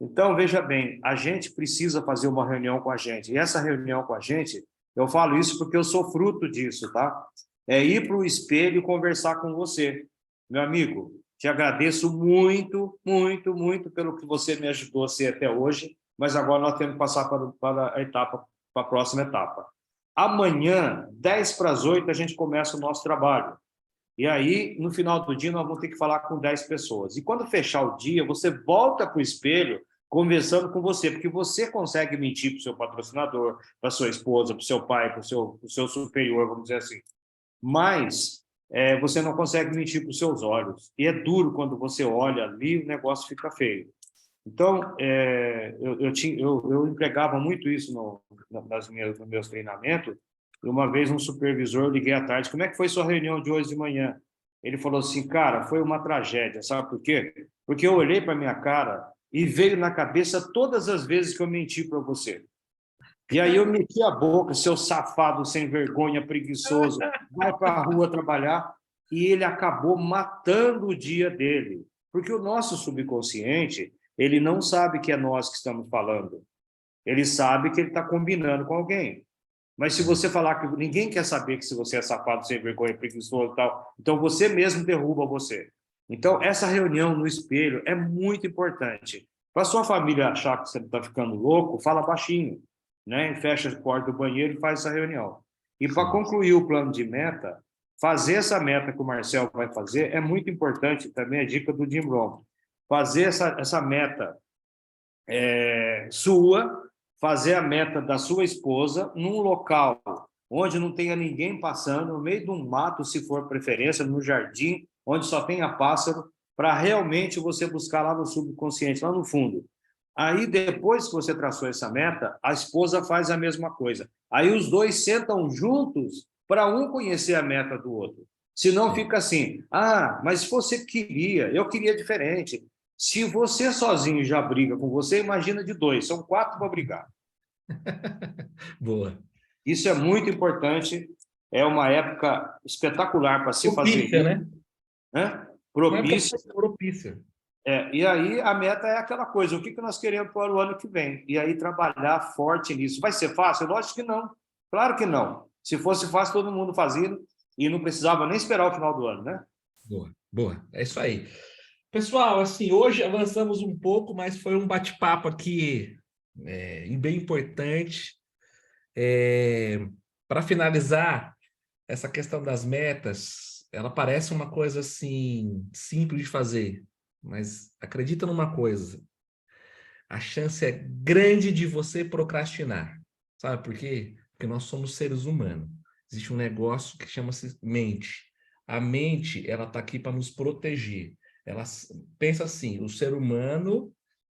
Então, veja bem, a gente precisa fazer uma reunião com a gente. E essa reunião com a gente, eu falo isso porque eu sou fruto disso, tá? É ir para o espelho e conversar com você. Meu amigo, te agradeço muito, muito, muito pelo que você me ajudou a ser até hoje, mas agora nós temos que passar para a próxima etapa. Amanhã, 10 para as 8, a gente começa o nosso trabalho. E aí, no final do dia, nós vamos ter que falar com 10 pessoas. E quando fechar o dia, você volta para o espelho conversando com você, porque você consegue mentir para o seu patrocinador, para sua esposa, para o seu pai, para o seu superior, vamos dizer assim. Mas você não consegue mentir para os seus olhos. E é duro quando você olha ali e o negócio fica feio. Então, eu empregava muito isso nos meus treinamentos. E uma vez um supervisor, eu liguei à tarde, como é que foi sua reunião de hoje de manhã? Ele falou assim, cara, foi uma tragédia, sabe por quê? Porque eu olhei para minha cara e veio na cabeça todas as vezes que eu menti para você. E aí eu meti a boca, seu safado, sem vergonha, preguiçoso, vai para a rua trabalhar, e ele acabou matando o dia dele. Porque o nosso subconsciente, ele não sabe que é nós que estamos falando. Ele sabe que ele está combinando com alguém. Mas se você falar que ninguém quer saber que se você é safado, sem vergonha, preguiçoso e tal, então você mesmo derruba você. Então, essa reunião no espelho é muito importante. Para sua família achar que você está ficando louco, fala baixinho, né? Fecha a porta do banheiro e faz essa reunião. E para concluir o plano de meta, fazer essa meta que o Marcel vai fazer é muito importante, também a dica do Jim Rohn. Fazer essa meta sua, fazer a meta da sua esposa num local onde não tenha ninguém passando, no meio de um mato, se for preferência, no jardim, onde só tenha pássaro, para realmente você buscar lá no subconsciente, lá no fundo. Aí, depois que você traçou essa meta, a esposa faz a mesma coisa. Aí os dois sentam juntos para um conhecer a meta do outro. Senão fica assim, mas você queria, eu queria diferente. Se você sozinho já briga com você, imagina de dois, são 4 para brigar. Boa. Isso é muito importante, é uma época espetacular para se fazer Propícia, isso. né? Né? Uma época Propícia. propícia. E aí a meta é aquela coisa, o que nós queremos para o ano que vem? E aí trabalhar forte nisso. Vai ser fácil? Lógico que não. Claro que não. Se fosse fácil, todo mundo fazia e não precisava nem esperar o final do ano, né? Boa, boa. É isso aí. Pessoal, assim, hoje avançamos um pouco, mas foi um bate-papo aqui bem importante. Para finalizar, essa questão das metas, ela parece uma coisa assim simples de fazer, mas acredita numa coisa, a chance é grande de você procrastinar. Sabe por quê? Porque nós somos seres humanos. Existe um negócio que chama-se mente. A mente, ela está aqui para nos proteger. Ela pensa assim, o ser humano,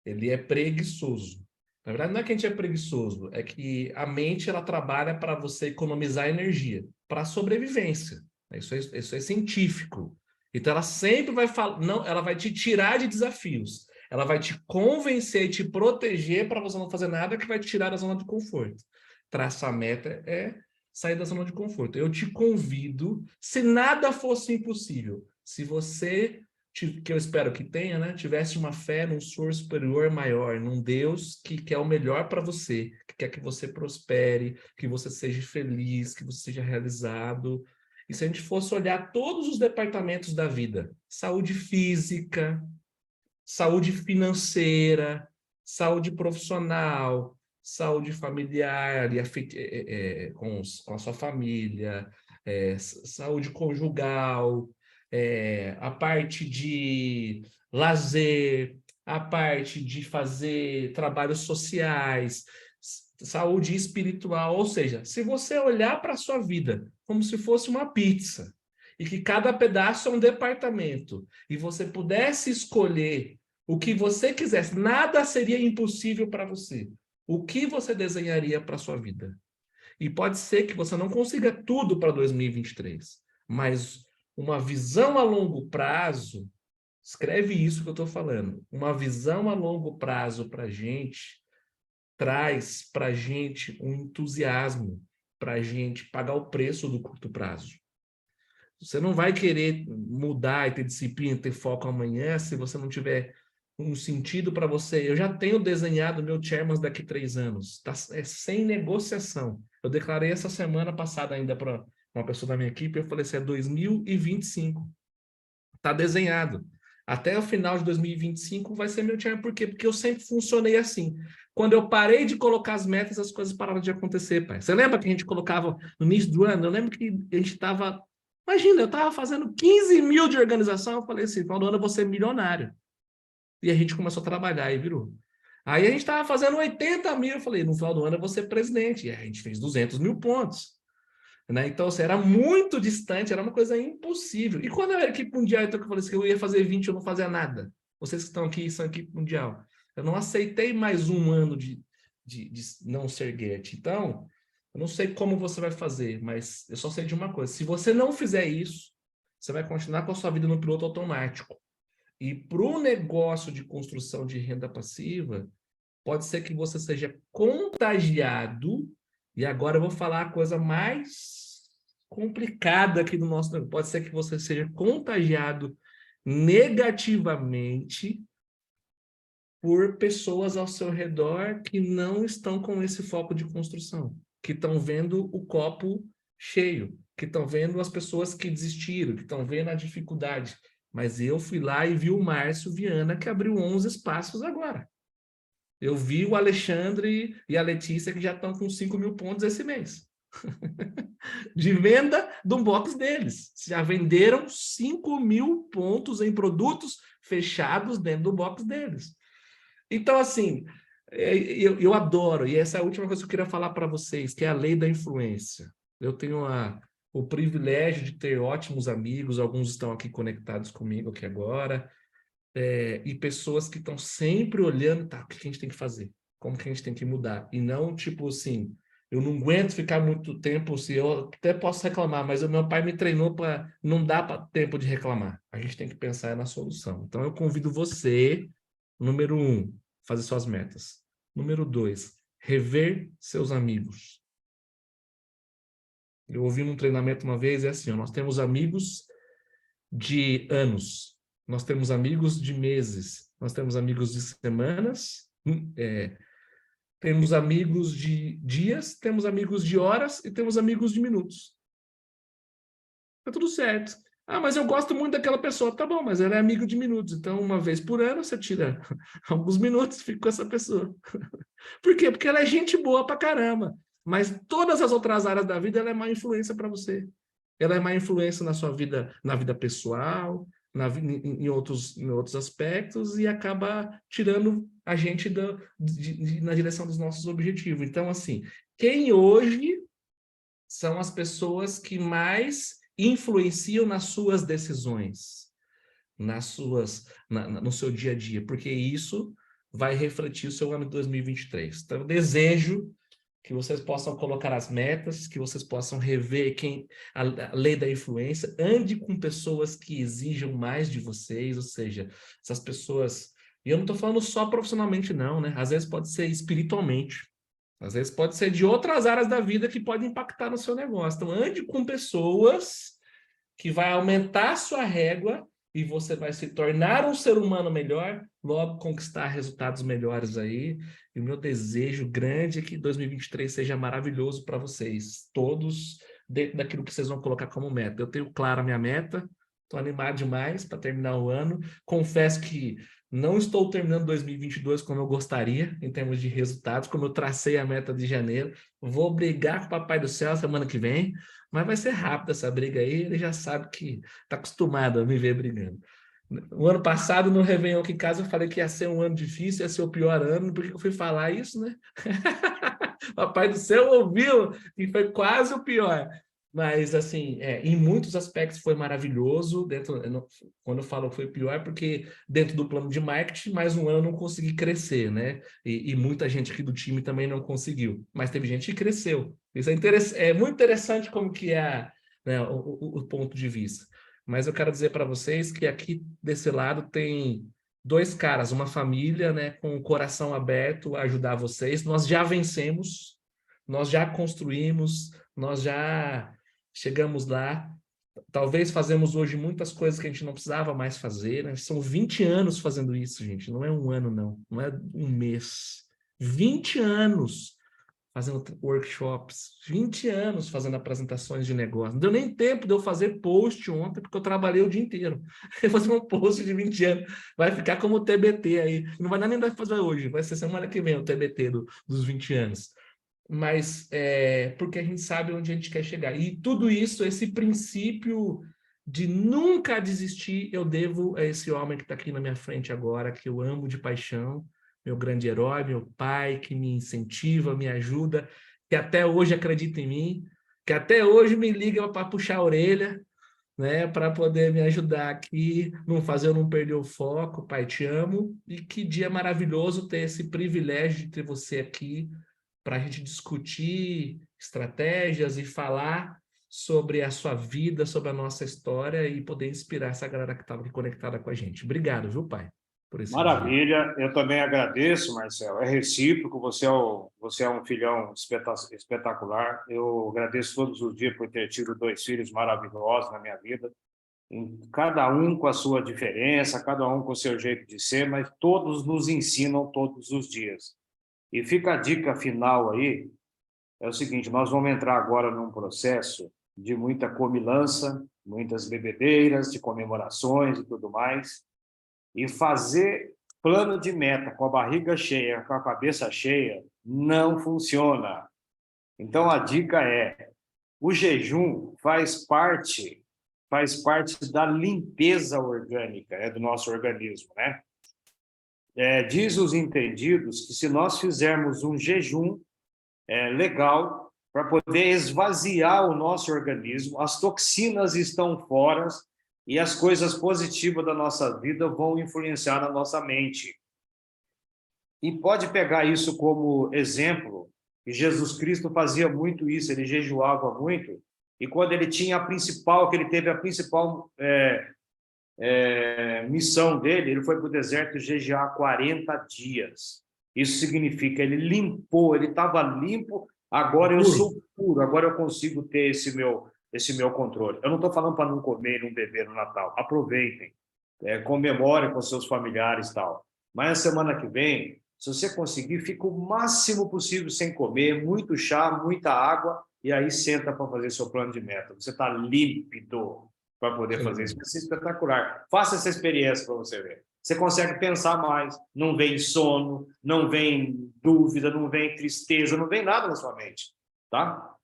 ele é preguiçoso. Na verdade, não é que a gente é preguiçoso, é que a mente, ela trabalha para você economizar energia, para sobrevivência. Isso é científico. Então, ela sempre vai falar, não, ela vai te tirar de desafios. Ela vai te convencer e te proteger para você não fazer nada que vai te tirar da zona de conforto. Traçar a meta é sair da zona de conforto. Eu te convido, se nada fosse impossível, se você, que eu espero que tenha, né, tivesse uma fé num ser superior maior, num Deus que quer o melhor para você, que quer que você prospere, que você seja feliz, que você seja realizado. E se a gente fosse olhar todos os departamentos da vida, saúde física, saúde financeira, saúde profissional, saúde familiar e com a sua família, saúde conjugal, a parte de lazer, a parte de fazer trabalhos sociais, saúde espiritual, ou seja, se você olhar para a sua vida como se fosse uma pizza, e que cada pedaço é um departamento, e você pudesse escolher o que você quisesse, nada seria impossível para você. O que você desenharia para a sua vida? E pode ser que você não consiga tudo para 2023, mas uma visão a longo prazo, escreve isso que eu estou falando, uma visão a longo prazo para a gente, traz para a gente um entusiasmo para a gente pagar o preço do curto prazo. Você não vai querer mudar e ter disciplina, ter foco amanhã, se você não tiver um sentido para você. Eu já tenho desenhado meu chairman daqui 3 anos. Tá, é sem negociação. Eu declarei essa semana passada ainda para uma pessoa da minha equipe, eu falei assim, é 2025. Está desenhado. Até o final de 2025 vai ser meu chairman. Por quê? Porque eu sempre funcionei assim. Quando eu parei de colocar as metas, as coisas pararam de acontecer, pai. Você lembra que a gente colocava no início do ano? Eu lembro que a gente estava... Imagina, eu estava fazendo 15 mil de organização, eu falei assim, no final do ano eu vou ser milionário. E a gente começou a trabalhar e virou. Aí a gente estava fazendo 80 mil, eu falei, no final do ano eu vou ser presidente. E a gente fez 200 mil pontos. Né? Então, assim, era muito distante, era uma coisa impossível. E quando eu era equipe mundial, então, que eu falei assim, que eu ia fazer 20, eu não fazia nada. Vocês que estão aqui são equipe mundial. Eu não aceitei mais um ano de não ser Goethe. Então, eu não sei como você vai fazer, mas eu só sei de uma coisa. Se você não fizer isso, você vai continuar com a sua vida no piloto automático. E para o negócio de construção de renda passiva, pode ser que você seja contagiado, e agora eu vou falar a coisa mais complicada aqui do nosso negócio. Pode ser que você seja contagiado negativamente por pessoas ao seu redor que não estão com esse foco de construção, que estão vendo o copo cheio, que estão vendo as pessoas que desistiram, que estão vendo a dificuldade. Mas eu fui lá e vi o Márcio Viana, que abriu 11 espaços agora. Eu vi o Alexandre e a Letícia que já estão com 5 mil pontos esse mês. De venda do box deles. Já venderam 5 mil pontos em produtos fechados dentro do box deles. Então, assim, eu adoro, e essa é a última coisa que eu queria falar para vocês, que é a lei da influência. Eu tenho o privilégio de ter ótimos amigos, alguns estão aqui conectados comigo aqui agora, e pessoas que estão sempre olhando, tá, o que a gente tem que fazer? Como que a gente tem que mudar? E não, tipo assim, eu não aguento ficar muito tempo, se eu até posso reclamar, mas o meu pai me treinou para não dar tempo de reclamar. A gente tem que pensar na solução. Então, eu convido você, número 1, fazer suas metas. Número 2, rever seus amigos. Eu ouvi num treinamento uma vez, é assim, ó, nós temos amigos de anos, nós temos amigos de meses, nós temos amigos de semanas, temos amigos de dias, temos amigos de horas e temos amigos de minutos. Tá tudo certo. Ah, mas eu gosto muito daquela pessoa. Tá bom, mas ela é amigo de minutos. Então, uma vez por ano, você tira alguns minutos e fica com essa pessoa. Por quê? Porque ela é gente boa pra caramba. Mas todas as outras áreas da vida, ela é má influência para você. Ela é má influência na sua vida, na vida pessoal, em outros aspectos, e acaba tirando a gente na direção dos nossos objetivos. Então, assim, quem hoje são as pessoas que mais influenciam nas suas decisões, no seu dia a dia, porque isso vai refletir o seu ano de 2023. Então, eu desejo que vocês possam colocar as metas, que vocês possam rever a lei da influência, ande com pessoas que exijam mais de vocês, ou seja, essas pessoas... E eu não estou falando só profissionalmente, não, né? Às vezes pode ser espiritualmente, às vezes pode ser de outras áreas da vida que podem impactar no seu negócio. Então, ande com pessoas que vai aumentar a sua régua e você vai se tornar um ser humano melhor, logo conquistar resultados melhores aí. E o meu desejo grande é que 2023 seja maravilhoso para vocês, todos dentro daquilo que vocês vão colocar como meta. Eu tenho clara a minha meta, estou animado demais para terminar o ano. Confesso que não estou terminando 2022 como eu gostaria, em termos de resultados, como eu tracei a meta de janeiro. Vou brigar com o Papai do Céu semana que vem, mas vai ser rápida essa briga aí, ele já sabe que está acostumado a me ver brigando. O ano passado, no Réveillon aqui em casa, eu falei que ia ser um ano difícil, ia ser o pior ano, porque eu fui falar isso, né? Papai do Céu ouviu, e foi quase o pior. Mas, assim, em muitos aspectos foi maravilhoso. Quando eu falo que foi pior, porque dentro do plano de marketing, mais um ano eu não consegui crescer, né? E muita gente aqui do time também não conseguiu. Mas teve gente que cresceu. Isso é muito interessante como que é, né, o ponto de vista. Mas eu quero dizer para vocês que aqui desse lado tem dois caras, uma família, né, com o coração aberto a ajudar vocês. Nós já vencemos, nós já construímos, nós já chegamos lá. Talvez fazemos hoje muitas coisas que a gente não precisava mais fazer, né? São 20 anos fazendo isso, gente. Não é um ano, não. Não é um mês. 20 anos fazendo workshops, 20 anos fazendo apresentações de negócio. Não deu nem tempo de eu fazer post ontem, porque eu trabalhei o dia inteiro. Eu vou fazer um post de 20 anos. Vai ficar como o TBT aí. Não vai dar nem dar fazer hoje, vai ser semana que vem o TBT dos 20 anos. Mas porque a gente sabe onde a gente quer chegar. E tudo isso, esse princípio de nunca desistir, eu devo a esse homem que está aqui na minha frente agora, que eu amo de paixão, meu grande herói, meu pai, que me incentiva, me ajuda, que até hoje acredita em mim, que até hoje me liga para puxar a orelha, né, para poder me ajudar aqui, eu não perder o foco. Pai, te amo, e que dia maravilhoso ter esse privilégio de ter você aqui para a gente discutir estratégias e falar sobre a sua vida, sobre a nossa história e poder inspirar essa galera que estava aqui conectada com a gente. Obrigado, viu, pai, por esse dia. Maravilha, eu também agradeço, Marcelo. É recíproco, você é um filhão espetacular. Eu agradeço todos os dias por ter tido 2 filhos maravilhosos na minha vida, cada um com a sua diferença, cada um com o seu jeito de ser, mas todos nos ensinam todos os dias. E fica a dica final aí, é o seguinte: nós vamos entrar agora num processo de muita comilança, muitas bebedeiras, de comemorações e tudo mais, e fazer plano de meta com a barriga cheia, com a cabeça cheia, não funciona. Então, a dica é: o jejum faz parte da limpeza orgânica, do nosso organismo, né? Diz os entendidos que se nós fizermos um jejum legal, para poder esvaziar o nosso organismo, as toxinas estão fora e as coisas positivas da nossa vida vão influenciar na nossa mente. E pode pegar isso como exemplo, que Jesus Cristo fazia muito isso, ele jejuava muito, e quando ele tinha que ele teve a principal missão dele, ele foi para o deserto jejuar 40 dias. Isso significa, ele limpou, ele estava limpo, agora eu sou puro, agora eu consigo ter esse meu controle. Eu não estou falando para não comer e não beber no Natal, aproveitem, comemorem com seus familiares e tal. Mas na semana que vem, se você conseguir, fica o máximo possível sem comer, muito chá, muita água, e aí senta para fazer seu plano de meta. Você está límpido para poder fazer isso. Vai ser espetacular. Faça essa experiência para você ver. Você consegue pensar mais, não vem sono, não vem dúvida, não vem tristeza, não vem nada na sua mente, tá?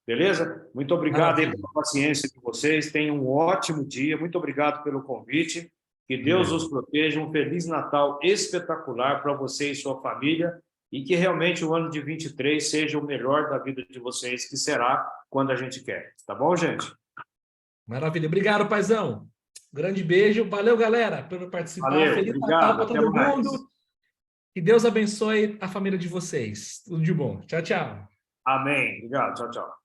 Beleza? Muito obrigado aí pela paciência de vocês, tenham um ótimo dia, muito obrigado pelo convite, que Deus os proteja, um Feliz Natal espetacular para você e sua família, e que realmente o ano de 23 seja o melhor da vida de vocês, que será quando a gente quer, tá bom, gente? Maravilha, obrigado, paizão. Grande beijo, valeu, galera, por participar. Valeu, Feliz obrigado, Natal para todo mais. mundo. Que Deus abençoe a família de vocês. Tudo de bom. Tchau, tchau. Amém. Obrigado. Tchau, tchau.